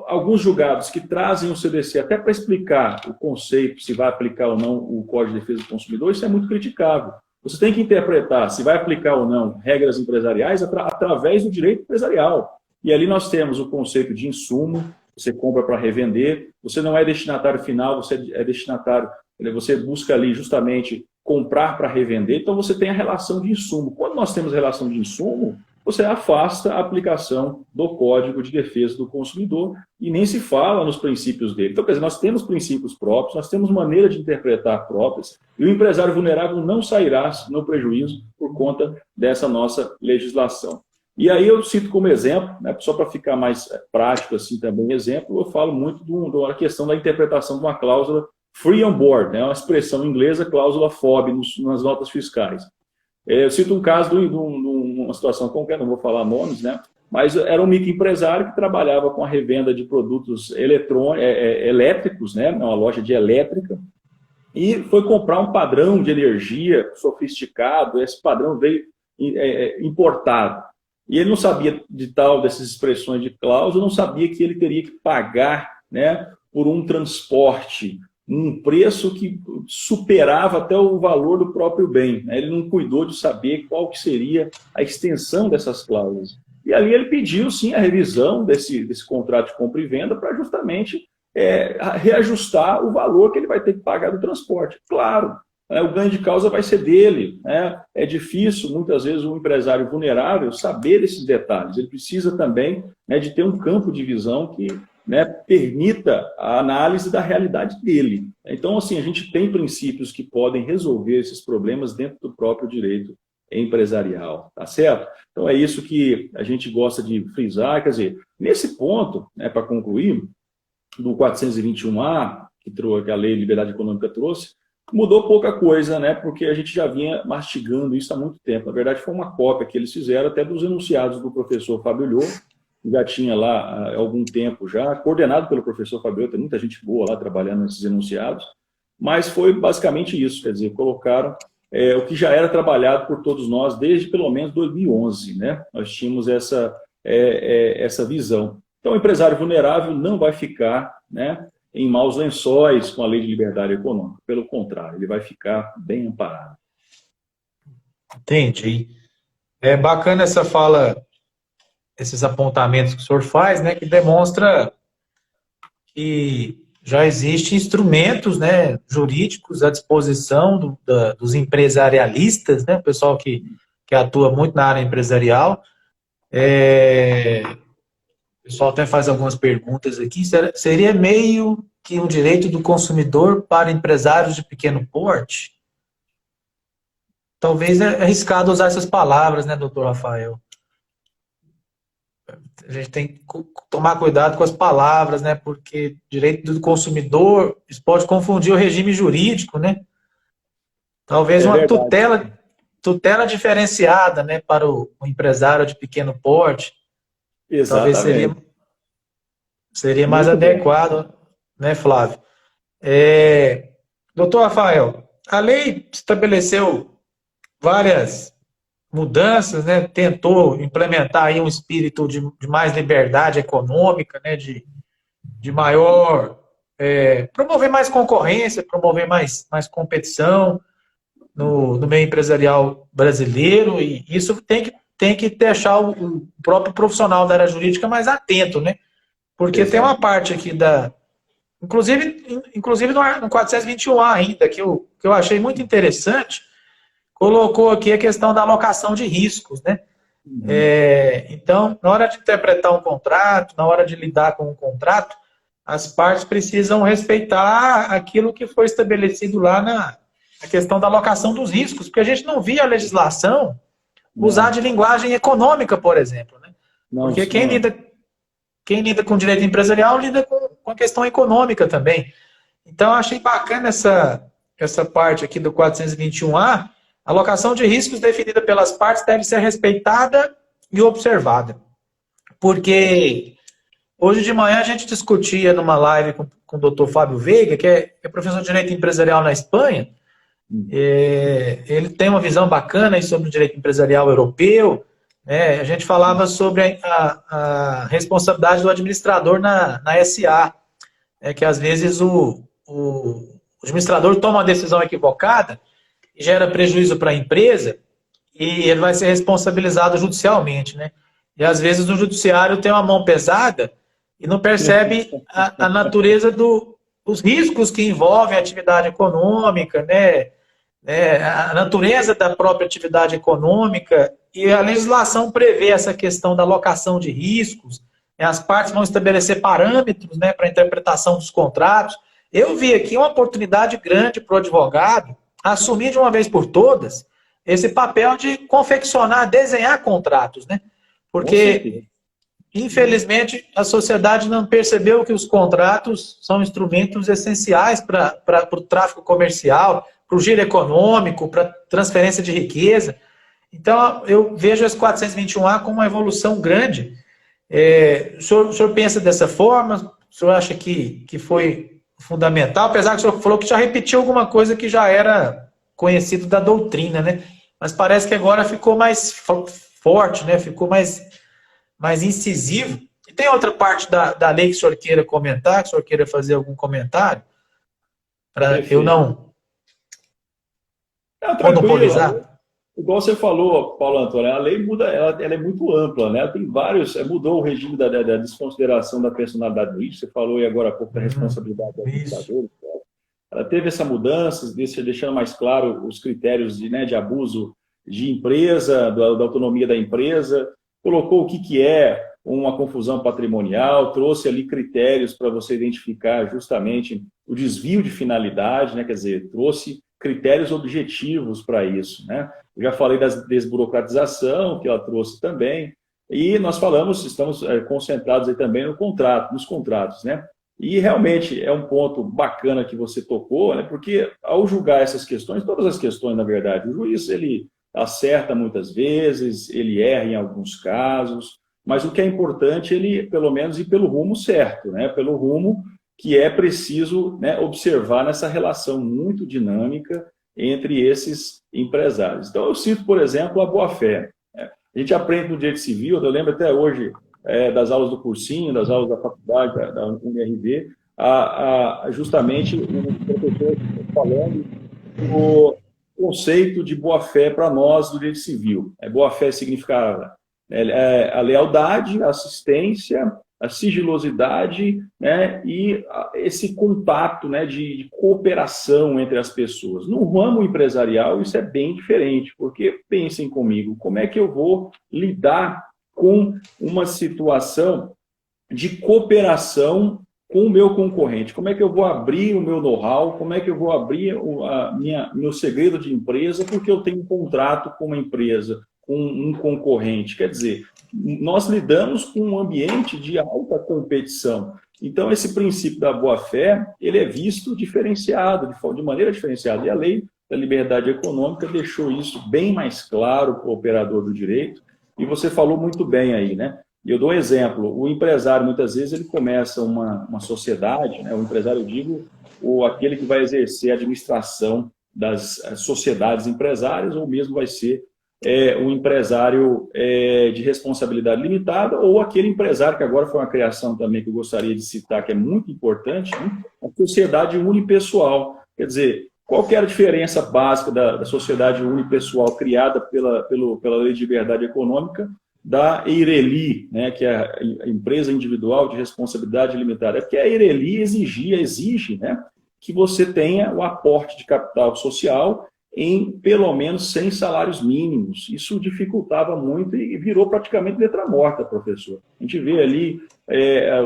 alguns julgados que trazem o CDC até para explicar o conceito, se vai aplicar ou não o Código de Defesa do Consumidor, isso é muito criticável. Você tem que interpretar se vai aplicar ou não regras empresariais através do direito empresarial. E ali nós temos o conceito de insumo, você compra para revender, você não é destinatário final, você é destinatário, você busca ali justamente comprar para revender, então você tem a relação de insumo. Quando nós temos relação de insumo, você afasta a aplicação do Código de Defesa do Consumidor e nem se fala nos princípios dele. Então, quer dizer, nós temos princípios próprios, nós temos maneira de interpretar próprias, e o empresário vulnerável não sairá no prejuízo por conta dessa nossa legislação. E aí eu cito como exemplo, né, só para ficar mais prático assim também, exemplo, eu falo muito da questão da interpretação de uma cláusula free on board, né, uma expressão inglesa, cláusula FOB, nas notas fiscais. Eu cito um caso de uma situação concreta, não vou falar nomes, né? Mas era um microempresário que trabalhava com a revenda de produtos elétricos, né? Uma loja de elétrica, e foi comprar um padrão de energia sofisticado. Esse padrão veio importado. E ele não sabia dessas expressões de cláusula, não sabia que ele teria que pagar, né, por um transporte, um preço que superava até o valor do próprio bem. Ele não cuidou de saber qual que seria a extensão dessas cláusulas. E ali ele pediu, sim, a revisão desse contrato de compra e venda para justamente reajustar o valor que ele vai ter que pagar do transporte. Claro, o ganho de causa vai ser dele. Né? É difícil, muitas vezes, um empresário vulnerável saber esses detalhes. Ele precisa também, né, de ter um campo de visão que, né, permita a análise da realidade dele. Então, assim, a gente tem princípios que podem resolver esses problemas dentro do próprio direito empresarial, tá certo? Então, é isso que a gente gosta de frisar. Quer dizer, nesse ponto, né, para concluir, do 421A, que a Lei de Liberdade Econômica trouxe, mudou pouca coisa, né, porque a gente já vinha mastigando isso há muito tempo. Na verdade, foi uma cópia que eles fizeram até dos enunciados do professor Fábio Lhô, já tinha lá há algum tempo já, coordenado pelo professor Fabio, tem muita gente boa lá trabalhando nesses enunciados, mas foi basicamente isso, quer dizer, colocaram o que já era trabalhado por todos nós desde pelo menos 2011, né? Nós tínhamos essa visão. Então, o empresário vulnerável não vai ficar, né, em maus lençóis com a Lei de Liberdade Econômica, pelo contrário, ele vai ficar bem amparado. Entendi. É bacana essa fala, esses apontamentos que o senhor faz, né, que demonstra que já existem instrumentos, né, jurídicos à disposição dos empresarialistas, né, o pessoal que atua muito na área empresarial. O pessoal até faz algumas perguntas aqui. Seria meio que um direito do consumidor para empresários de pequeno porte? Talvez é arriscado usar essas palavras, né, doutor Rafael? A gente tem que tomar cuidado com as palavras, né? Porque direito do consumidor, isso pode confundir o regime jurídico, né? Talvez uma tutela diferenciada, né, para o empresário de pequeno porte. Exatamente. Talvez seria mais muito adequado, bem, né, Flávio? Doutor Rafael, a lei estabeleceu várias mudanças, né, tentou implementar aí um espírito de mais liberdade econômica, né, de maior, promover mais concorrência, promover mais competição no meio empresarial brasileiro, e isso tem que deixar o próprio profissional da área jurídica mais atento, né, porque tem uma parte aqui inclusive no 421A ainda, que eu achei muito interessante, colocou aqui a questão da alocação de riscos, né? Então, na hora de interpretar um contrato, na hora de lidar com um contrato, as partes precisam respeitar aquilo que foi estabelecido lá na questão da alocação dos riscos, porque a gente não via a legislação usar de linguagem econômica, por exemplo, né? Porque quem lida com direito empresarial lida com a questão econômica também. Então, eu achei bacana essa parte aqui do 421A. A alocação de riscos definida pelas partes deve ser respeitada e observada. Porque hoje de manhã a gente discutia numa live com o doutor Fábio Veiga, que é professor de Direito Empresarial na Espanha. Ele tem uma visão bacana aí sobre o direito empresarial europeu. A gente falava sobre a responsabilidade do administrador na SA. Que às vezes o administrador toma uma decisão equivocada, gera prejuízo para a empresa e ele vai ser responsabilizado judicialmente, né? E às vezes o judiciário tem uma mão pesada e não percebe a natureza dos riscos que envolvem a atividade econômica, né? A natureza da própria atividade econômica E a legislação prevê essa questão da alocação de riscos, né? As partes vão estabelecer parâmetros, né, para a interpretação dos contratos. Eu vi aqui uma oportunidade grande para o advogado assumir de uma vez por todas esse papel de confeccionar, desenhar contratos, né? Porque, infelizmente, a sociedade não percebeu que os contratos são instrumentos essenciais para o tráfico comercial, para o giro econômico, para a transferência de riqueza. Então, eu vejo esse 421A como uma evolução grande. O senhor pensa dessa forma? O senhor acha que foi fundamental? Apesar que o senhor falou que já repetiu alguma coisa que já era conhecido da doutrina, né? Mas parece que agora ficou mais forte, né? Ficou mais incisivo. E tem outra parte da lei que o senhor queira comentar, que o senhor queira fazer algum comentário? Para eu não monopolizar? Igual você falou, Paulo Antônio, a lei muda, ela é muito ampla, né? Ela tem vários, mudou o regime da desconsideração da personalidade do juiz, você falou aí agora há pouco da responsabilidade do administrador. Ela teve essa mudança, deixando mais claro os critérios de abuso de empresa, da autonomia da empresa, colocou o que é uma confusão patrimonial, trouxe ali critérios para você identificar justamente o desvio de finalidade, né? Quer dizer, trouxe critérios objetivos para isso, né? Eu já falei da desburocratização, que ela trouxe também, e nós estamos concentrados aí também nos contratos, né? E realmente é um ponto bacana que você tocou, né? Porque ao julgar essas questões, todas as questões, na verdade, o juiz, ele acerta muitas vezes, ele erra em alguns casos, mas o que é importante, ele, pelo menos, ir pelo rumo certo, né? Pelo rumo que é preciso, né, observar nessa relação muito dinâmica entre esses empresários. Então, eu cito, por exemplo, a boa-fé. A gente aprende no direito civil, eu lembro até hoje das aulas do cursinho, das aulas da faculdade, da UNRV, justamente o professor falando o conceito de boa-fé para nós do direito civil. Boa-fé significa a lealdade, a assistência, a sigilosidade, né, e esse contato, né, de cooperação entre as pessoas. No ramo empresarial, isso é bem diferente, porque pensem comigo, como é que eu vou lidar com uma situação de cooperação com o meu concorrente? Como é que eu vou abrir o meu know-how? Como é que eu vou abrir meu segredo de empresa porque eu tenho um contrato com uma empresa, com um concorrente? Quer dizer, nós lidamos com um ambiente de alta competição. Então, esse princípio da boa-fé, ele é visto diferenciado, de maneira diferenciada. E a lei da liberdade econômica deixou isso bem mais claro para o operador do direito. E você falou muito bem aí, né? E eu dou um exemplo. O empresário, muitas vezes, ele começa uma sociedade, né? O empresário, eu digo, aquele que vai exercer a administração das sociedades empresárias, ou mesmo vai ser um empresário de responsabilidade limitada, ou aquele empresário, que agora foi uma criação também que eu gostaria de citar, que é muito importante, né? A sociedade unipessoal. Quer dizer, qual que é a diferença básica da sociedade unipessoal criada pela Lei de Liberdade Econômica da EIRELI, né, que é a Empresa Individual de Responsabilidade Limitada? É porque a EIRELI exige, né, que você tenha o aporte de capital social em pelo menos 100 salários mínimos. Isso dificultava muito e virou praticamente letra morta, professor. A gente vê ali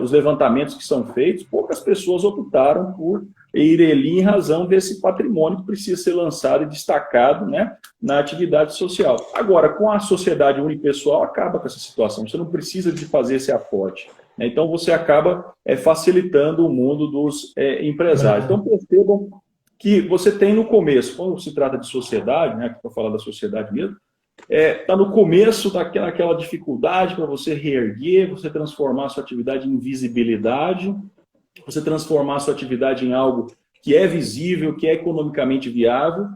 os levantamentos que são feitos, poucas pessoas optaram por EIRELI em razão desse patrimônio que precisa ser lançado e destacado, né, na atividade social. Agora, com a sociedade unipessoal, acaba com essa situação. Você não precisa de fazer esse aporte. Então, você acaba facilitando o mundo dos empresários. Então, percebam que você tem no começo, quando se trata de sociedade, né, para falar da sociedade mesmo, está no começo daquela dificuldade para você reerguer, você transformar a sua atividade em visibilidade, você transformar a sua atividade em algo que é visível, que é economicamente viável.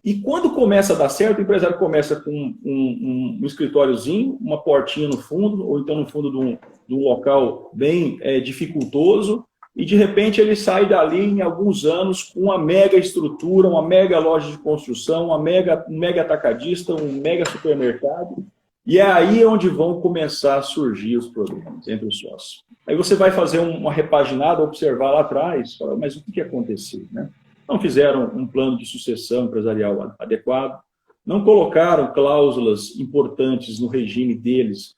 E quando começa a dar certo, o empresário começa com um escritóriozinho, uma portinha no fundo, ou então no fundo de um local bem dificultoso, e de repente ele sai dali em alguns anos com uma mega estrutura, uma mega loja de construção, um mega atacadista, um mega supermercado. E é aí onde vão começar a surgir os problemas entre os sócios. Aí você vai fazer uma repaginada, observar lá atrás, falar, mas o que aconteceu, né? Não fizeram um plano de sucessão empresarial adequado, não colocaram cláusulas importantes no regime deles,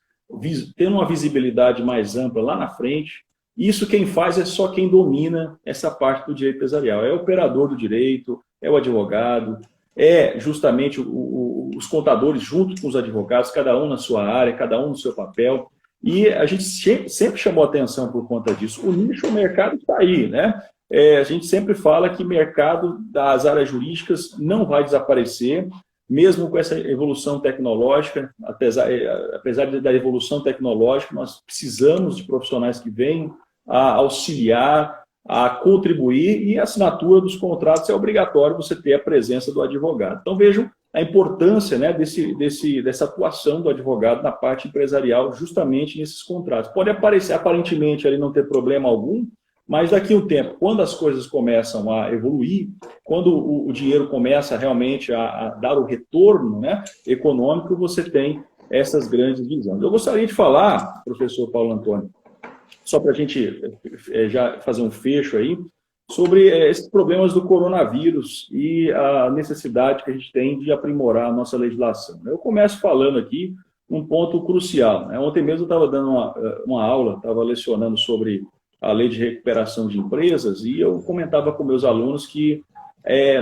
tendo uma visibilidade mais ampla lá na frente. Isso quem faz é só quem domina essa parte do direito empresarial. É o operador do direito, é o advogado, é justamente os contadores junto com os advogados, cada um na sua área, cada um no seu papel. E a gente sempre chamou atenção por conta disso. O nicho, o mercado está aí, né? A gente sempre fala que o mercado das áreas jurídicas não vai desaparecer, mesmo com essa evolução tecnológica. Apesar da evolução tecnológica, nós precisamos de profissionais que venham a auxiliar, a contribuir, e a assinatura dos contratos é obrigatório você ter a presença do advogado. Então vejam a importância, né, dessa atuação do advogado na parte empresarial, justamente nesses contratos. Pode aparecer, aparentemente, ali não ter problema algum, mas daqui a um tempo, quando as coisas começam a evoluir, quando o dinheiro começa realmente a dar o retorno, né, econômico, você tem essas grandes visões. Eu gostaria de falar, professor Paulo Antônio, só para a gente já fazer um fecho aí, sobre esses problemas do coronavírus e a necessidade que a gente tem de aprimorar a nossa legislação. Eu começo falando aqui um ponto crucial, né? Ontem mesmo eu estava dando uma aula, estava lecionando sobre a lei de recuperação de empresas, e eu comentava com meus alunos que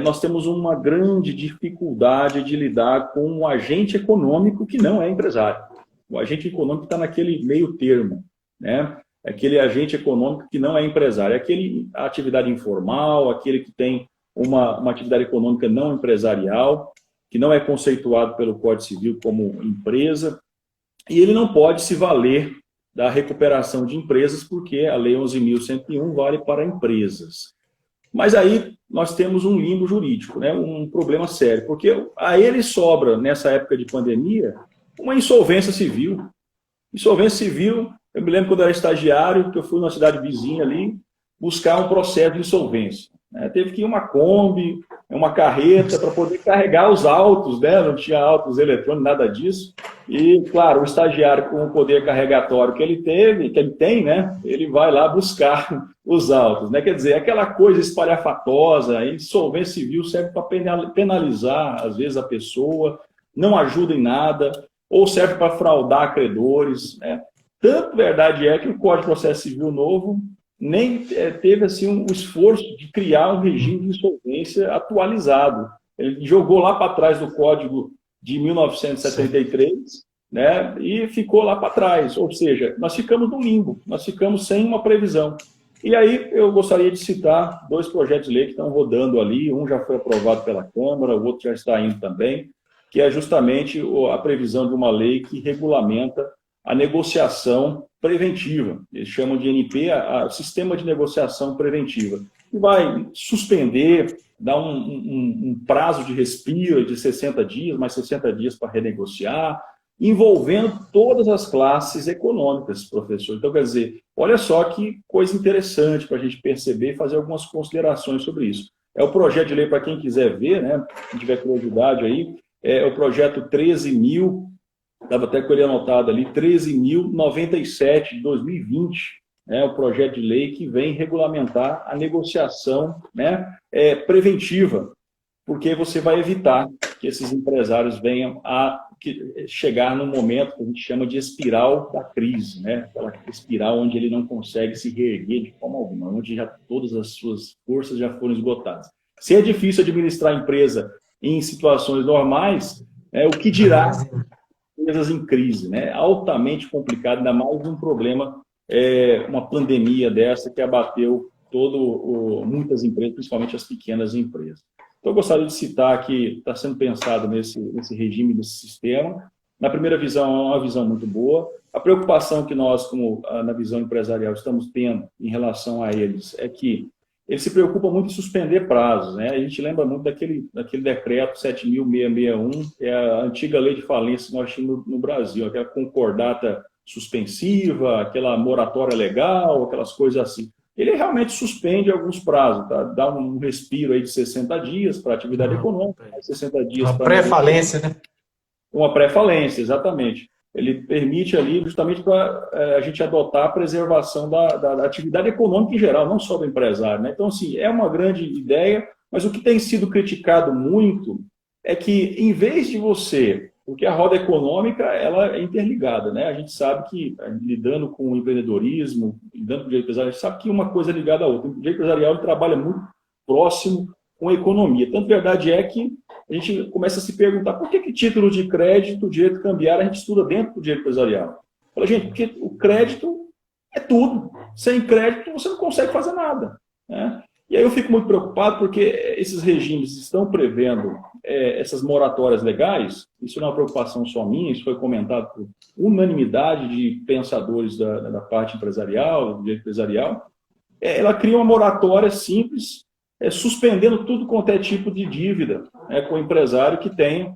nós temos uma grande dificuldade de lidar com um agente econômico que não é empresário. O agente econômico está naquele meio termo, né? Aquele agente econômico que não é empresário, aquele atividade informal, aquele que tem uma atividade econômica não empresarial, que não é conceituado pelo Código Civil como empresa, e ele não pode se valer da recuperação de empresas, porque a Lei 11.101 vale para empresas. Mas aí nós temos um limbo jurídico, né? Um problema sério, porque a ele sobra, nessa época de pandemia, uma insolvência civil. Insolvência civil, eu me lembro quando eu era estagiário, que eu fui numa cidade vizinha ali, buscar um processo de insolvência. Teve que ir uma Kombi, uma carreta para poder carregar os autos, né? Não tinha autos eletrônicos, nada disso. E, claro, o estagiário com o poder carregatório que ele tem, né? Ele vai lá buscar os autos, né? Quer dizer, aquela coisa espalhafatosa, a insolvência civil serve para penalizar, às vezes, a pessoa, não ajuda em nada, ou serve para fraudar credores, né? Tanto verdade é que o Código de Processo Civil novo nem teve assim, um esforço de criar um regime de insolvência atualizado. Ele jogou lá para trás do Código de 1973, né, e ficou lá para trás. Ou seja, nós ficamos no limbo, nós ficamos sem uma previsão. E aí eu gostaria de citar 2 projetos de lei que estão rodando ali. Um já foi aprovado pela Câmara, o outro já está indo também, que é justamente a previsão de uma lei que regulamenta a negociação preventiva. Eles chamam de NP, o Sistema de Negociação Preventiva, que vai suspender, dar um prazo de respiro de 60 dias, mais 60 dias para renegociar, envolvendo todas as classes econômicas, professor. Então, quer dizer, olha só que coisa interessante para a gente perceber e fazer algumas considerações sobre isso. É o projeto de lei, para quem quiser ver, né, quem tiver curiosidade aí, é o projeto 13.000, estava até com ele anotado ali, 13.097 de 2020, né, o projeto de lei que vem regulamentar a negociação, né, preventiva, porque você vai evitar que esses empresários venham a chegar no momento que a gente chama de espiral da crise, né, aquela espiral onde ele não consegue se reerguer de forma alguma, onde já todas as suas forças já foram esgotadas. Se é difícil administrar a empresa em situações normais, o que dirá empresas em crise, né? Altamente complicado, ainda mais um problema, uma pandemia dessa que abateu muitas empresas, principalmente as pequenas empresas. Então, eu gostaria de citar que está sendo pensado nesse regime, nesse sistema. Na primeira visão, é uma visão muito boa. A preocupação que nós, na visão empresarial, estamos tendo em relação a eles é que eles se preocupam muito em suspender prazos, né? A gente lembra muito daquele decreto 7.661, que é a antiga lei de falência que nós tínhamos no Brasil, aquela concordata suspensiva, aquela moratória legal, aquelas coisas assim. Ele realmente suspende alguns prazos, tá? Dá um respiro aí de 60 dias para atividade econômica, 60 dias para... Uma pré-falência, né? Uma pré-falência, exatamente. Ele permite ali justamente para a gente adotar a preservação da atividade econômica em geral, não só do empresário, né? Então, assim, é uma grande ideia, mas o que tem sido criticado muito é que, em vez de você... Porque a roda econômica, ela é interligada, né? A gente sabe que, lidando com o empreendedorismo, lidando com o direito empresarial, a gente sabe que uma coisa é ligada à outra. O direito empresarial ele trabalha muito próximo com a economia. Tanto verdade é que a gente começa a se perguntar por que título de crédito, direito cambiário, a gente estuda dentro do direito empresarial. Fala, gente, porque o crédito é tudo. Sem crédito, você não consegue fazer nada, né? E aí eu fico muito preocupado porque esses regimes estão prevendo essas moratórias legais. Isso não é uma preocupação só minha, isso foi comentado por unanimidade de pensadores da parte empresarial, do direito empresarial. Ela cria uma moratória simples, suspendendo tudo quanto é tipo de dívida, com o empresário que tenha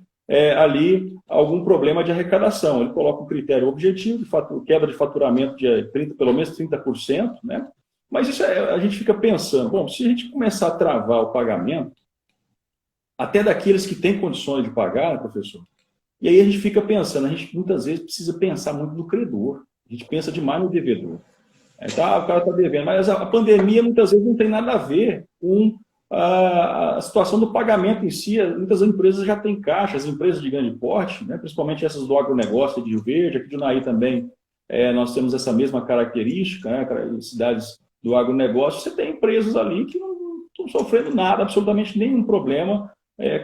ali algum problema de arrecadação. Ele coloca um critério objetivo, de quebra de faturamento de pelo menos 30%, né? Mas isso a gente fica pensando, bom, se a gente começar a travar o pagamento, até daqueles que têm condições de pagar, professor, e aí a gente fica pensando, a gente muitas vezes precisa pensar muito no credor, a gente pensa demais no devedor. O cara está devendo, mas a pandemia muitas vezes não tem nada a ver com a situação do pagamento em si. Muitas empresas já têm caixa, as empresas de grande porte, né, principalmente essas do agronegócio de Rio Verde, aqui de Unaí também, nós temos essa mesma característica, né, cidades do agronegócio, você tem empresas ali que não estão sofrendo nada, absolutamente nenhum problema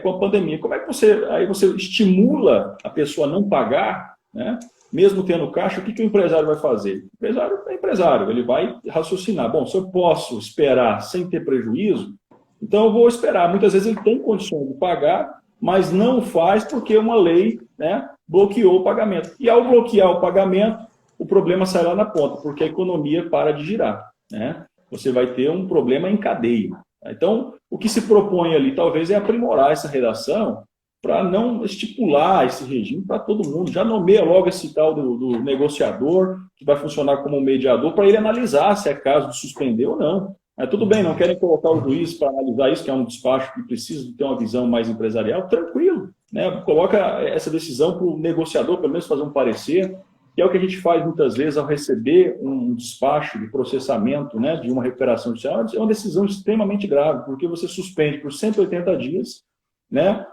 com a pandemia. Como é que você estimula a pessoa a não pagar, né? Mesmo tendo caixa, o que o empresário vai fazer? O empresário é empresário, ele vai raciocinar. Bom, se eu posso esperar sem ter prejuízo, então eu vou esperar. Muitas vezes ele tem condições de pagar, mas não faz porque uma lei, né, bloqueou o pagamento. E ao bloquear o pagamento, o problema sai lá na ponta, porque a economia para de girar, né? Você vai ter um problema em cadeia. Então, o que se propõe ali, talvez, é aprimorar essa redação para não estipular esse regime para todo mundo. Já nomeia logo esse tal do negociador, que vai funcionar como mediador, para ele analisar se é caso de suspender ou não. Tudo bem, não querem colocar o juiz para analisar isso, que é um despacho que precisa ter uma visão mais empresarial, tranquilo, né? Coloca essa decisão para o negociador, pelo menos fazer um parecer, que é o que a gente faz muitas vezes ao receber um despacho de processamento, né, de uma recuperação judicial. É uma decisão extremamente grave, porque você suspende por 180 dias, né,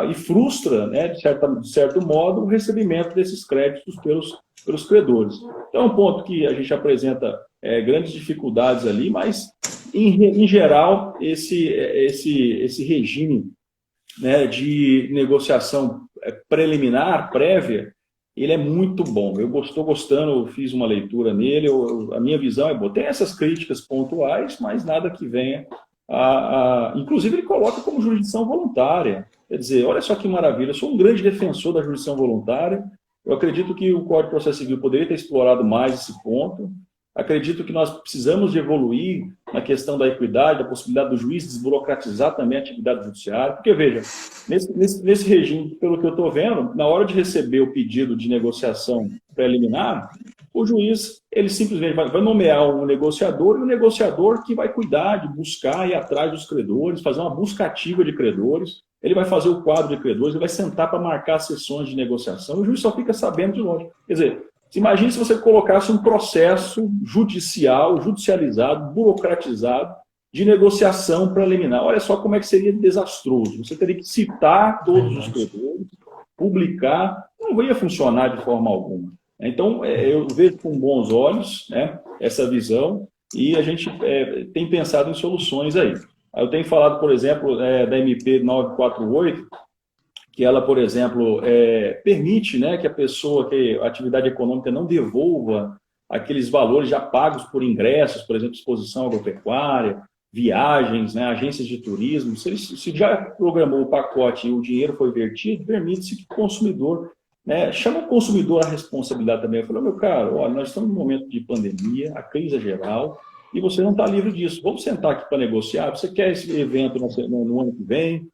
e frustra, né, de certo modo, o recebimento desses créditos pelos credores. Então, é um ponto que a gente apresenta grandes dificuldades ali, mas, em geral, esse regime, né, de negociação preliminar, prévia, ele é muito bom. Eu estou gostando, eu fiz uma leitura nele, a minha visão é boa. Tem essas críticas pontuais, mas nada que venha inclusive, ele coloca como jurisdição voluntária. Quer dizer, olha só que maravilha, eu sou um grande defensor da jurisdição voluntária. Eu acredito que o Código de Processo Civil poderia ter explorado mais esse ponto. Acredito que nós precisamos de evoluir na questão da equidade, da possibilidade do juiz desburocratizar também a atividade judiciária. Porque, veja, nesse regime, pelo que eu estou vendo, na hora de receber o pedido de negociação preliminar, o juiz, ele simplesmente vai nomear um negociador, e o negociador que vai cuidar de buscar e ir atrás dos credores, fazer uma busca ativa de credores, ele vai fazer o quadro de credores, ele vai sentar para marcar sessões de negociação, o juiz só fica sabendo de longe. Quer dizer, imagine se você colocasse um processo judicial, judicializado, burocratizado, de negociação preliminar. Olha só como é que seria desastroso. Você teria que citar todos os credores, publicar, não ia funcionar de forma alguma. Então, eu vejo com bons olhos, né, essa visão, e a gente tem pensado em soluções aí. Eu tenho falado, por exemplo, da MP 948, que ela, por exemplo, permite, né, que a pessoa, que a atividade econômica não devolva aqueles valores já pagos por ingressos, por exemplo, exposição agropecuária, viagens, né, agências de turismo. Se já programou o pacote e o dinheiro foi vertido, permite-se que o consumidor, né, chama o consumidor à responsabilidade também. Eu falo, meu caro, olha, nós estamos num momento de pandemia, a crise é geral, e você não está livre disso. Vamos sentar aqui para negociar. Você quer esse evento no ano que vem?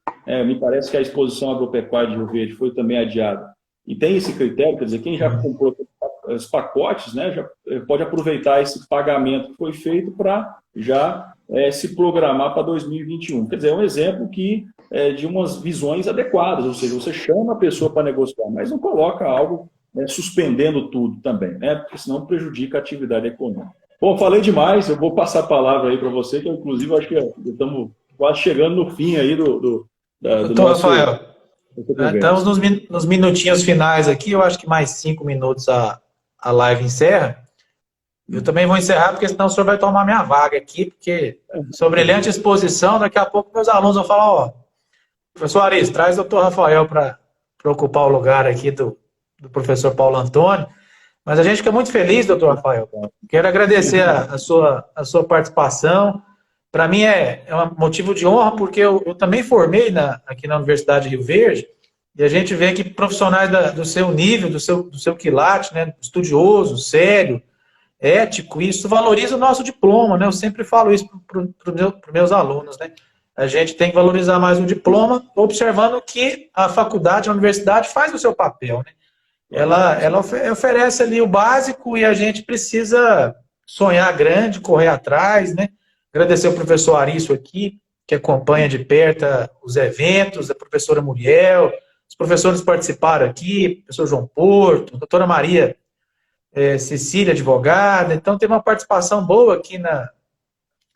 Me parece que a exposição agropecuária de Rio Verde foi também adiada. E tem esse critério, quer dizer, quem já comprou os pacotes, né, já pode aproveitar esse pagamento que foi feito para já se programar para 2021. Quer dizer, é um exemplo de umas visões adequadas, ou seja, você chama a pessoa para negociar, mas não coloca algo suspendendo tudo também, né, porque senão prejudica a atividade econômica. Bom, falei demais, eu vou passar a palavra aí para você, que eu, inclusive, acho que estamos quase chegando no fim aí do do Doutor Rafael, nossa estamos conversa. nos minutinhos finais aqui, eu acho que mais 5 minutos a live encerra. Eu também vou encerrar, porque senão o senhor vai tomar minha vaga aqui, porque sobre brilhante exposição, daqui a pouco meus alunos vão falar, ó, professor Aris, traz o doutor Rafael para ocupar o lugar aqui do professor Paulo Antônio. Mas a gente fica muito feliz, doutor Rafael. Quero agradecer a sua participação. Para mim é um motivo de honra, porque eu também formei aqui na Universidade de Rio Verde, e a gente vê que profissionais do seu nível, do seu quilate, né, estudioso, sério, ético, isso valoriza o nosso diploma, né? Eu sempre falo isso para os meus alunos, né? A gente tem que valorizar mais o diploma, observando que a faculdade, a universidade faz o seu papel, né? Ela oferece ali o básico e a gente precisa sonhar grande, correr atrás, né? Agradecer ao professor Arício aqui, que acompanha de perto os eventos, a professora Muriel, os professores participaram aqui, o professor João Porto, a doutora Maria Cecília, advogada. Então, teve uma participação boa aqui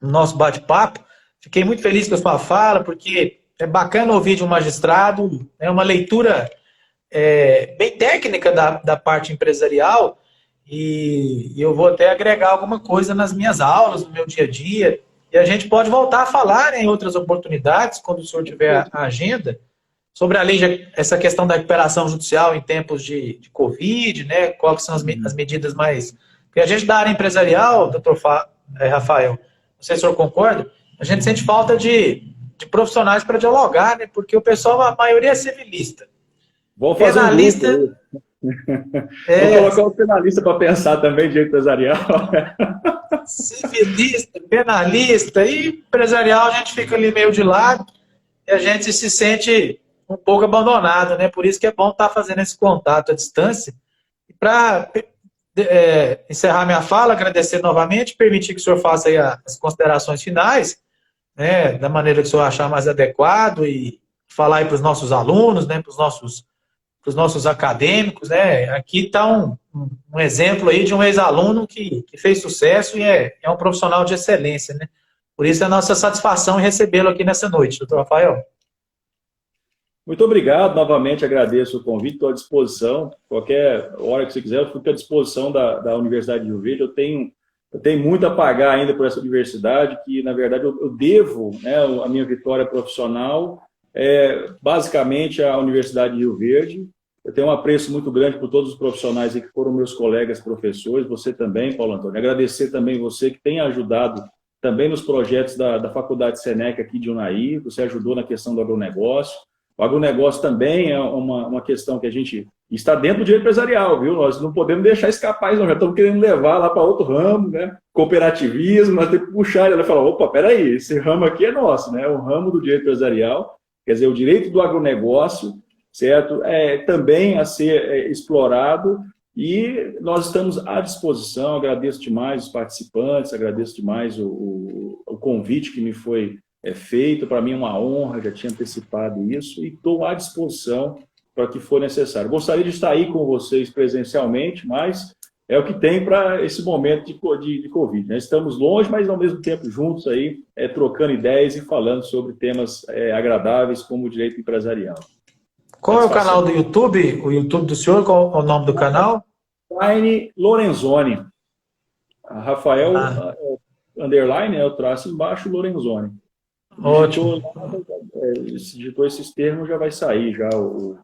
no nosso bate-papo. Fiquei muito feliz com a sua fala, porque é bacana ouvir de um magistrado, é uma leitura bem técnica da parte empresarial, e eu vou até agregar alguma coisa nas minhas aulas, no meu dia a dia, e a gente pode voltar a falar em outras oportunidades, quando o senhor tiver a agenda, sobre a lei, essa questão da recuperação judicial em tempos de Covid, né? Quais são as medidas mais... Porque a gente da área empresarial, doutor Rafael, não sei se o senhor concorda, a gente sente falta de profissionais para dialogar, né? Porque o pessoal, a maioria é civilista. Vamos fazer penalista, um grupo. Vamos colocar o penalista para pensar também, direito empresarial. Civilista, penalista e empresarial, a gente fica ali meio de lado e a gente se sente um pouco abandonado, né? Por isso que é bom estar fazendo esse contato à distância. E para encerrar minha fala, agradecer novamente, permitir que o senhor faça aí as considerações finais, né? Da maneira que o senhor achar mais adequado e falar aí para os nossos alunos, né? Para os nossos acadêmicos, né? Aqui está um exemplo aí de um ex-aluno que fez sucesso e é um profissional de excelência, né? Por isso é a nossa satisfação em recebê-lo aqui nessa noite, doutor Rafael. Muito obrigado, novamente agradeço o convite, estou à disposição, qualquer hora que você quiser, eu fico à disposição da Universidade de Rio Verde. Eu tenho muito a pagar ainda por essa universidade, que na verdade eu devo, né, a minha vitória profissional basicamente à Universidade de Rio Verde. Eu tenho um apreço muito grande por todos os profissionais que foram meus colegas professores, você também, Paulo Antônio. Agradecer também você que tem ajudado também nos projetos da Faculdade Seneca aqui de Unai, você ajudou na questão do agronegócio. O agronegócio também é uma questão que a gente está dentro do direito empresarial, viu? Nós não podemos deixar escapar isso, nós já estamos querendo levar lá para outro ramo, né? Cooperativismo, nós temos que puxar ele e falar, opa, peraí, esse ramo aqui é nosso, né? O ramo do direito empresarial, quer dizer, o direito do agronegócio, certo? Também a ser explorado, e nós estamos à disposição. Agradeço demais os participantes, agradeço demais o convite que me foi feito, para mim é uma honra, já tinha antecipado isso, e estou à disposição para o que for necessário. Gostaria de estar aí com vocês presencialmente, mas é o que tem para esse momento de Covid, né? Estamos longe, mas ao mesmo tempo juntos aí, trocando ideias e falando sobre temas agradáveis como o direito empresarial. Qual é o canal do YouTube? O YouTube do senhor, qual é o nome do canal? Rafael Lorenzoni. Rafael, underline, o traço embaixo, Lorenzoni. Ótimo. Digitou esses termos, já vai sair já o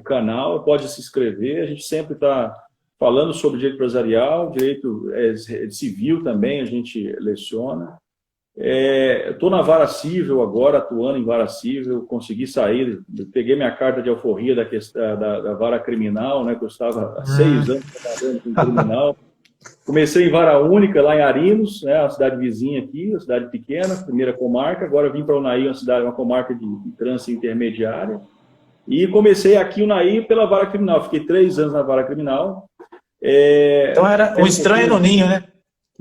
canal, pode se inscrever. A gente sempre está falando sobre direito empresarial, direito civil também, a gente leciona. Estou na vara civil agora, atuando em vara civil, consegui sair, peguei minha carta de alforria da vara criminal, né, que eu estava há 6 anos trabalhando com criminal. Comecei em vara única lá em Arinos, né, uma cidade vizinha aqui, uma cidade pequena, primeira comarca. Agora vim para Unai, uma comarca de trânsito intermediária. E comecei aqui Unai pela vara criminal. Fiquei 3 anos na vara criminal. Então era um estranho no ninho, né?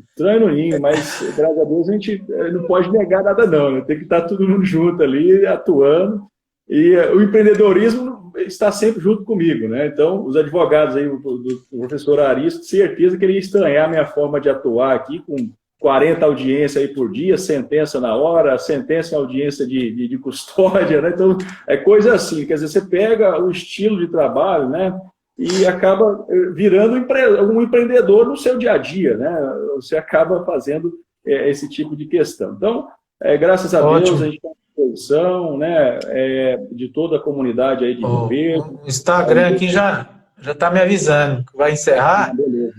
Estranho no ninho, mas graças a Deus a gente não pode negar nada não, né? Tem que estar todo mundo junto ali, atuando. E o empreendedorismo está sempre junto comigo, né? Então, os advogados aí, do professor Aristo, certeza que ele ia estranhar a minha forma de atuar aqui, com 40 audiências aí por dia, sentença na hora, sentença em audiência de custódia, né? Então, é coisa assim, quer dizer, você pega o estilo de trabalho, né? E acaba virando um empreendedor no seu dia a dia, né? Você acaba fazendo esse tipo de questão. Então, graças a Deus, a gente tem a disposição, né? De toda a comunidade aí de Rio Verde. O Instagram aqui já está me avisando que vai encerrar. Beleza.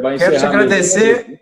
Vai Quero te encerrar mesmo. agradecer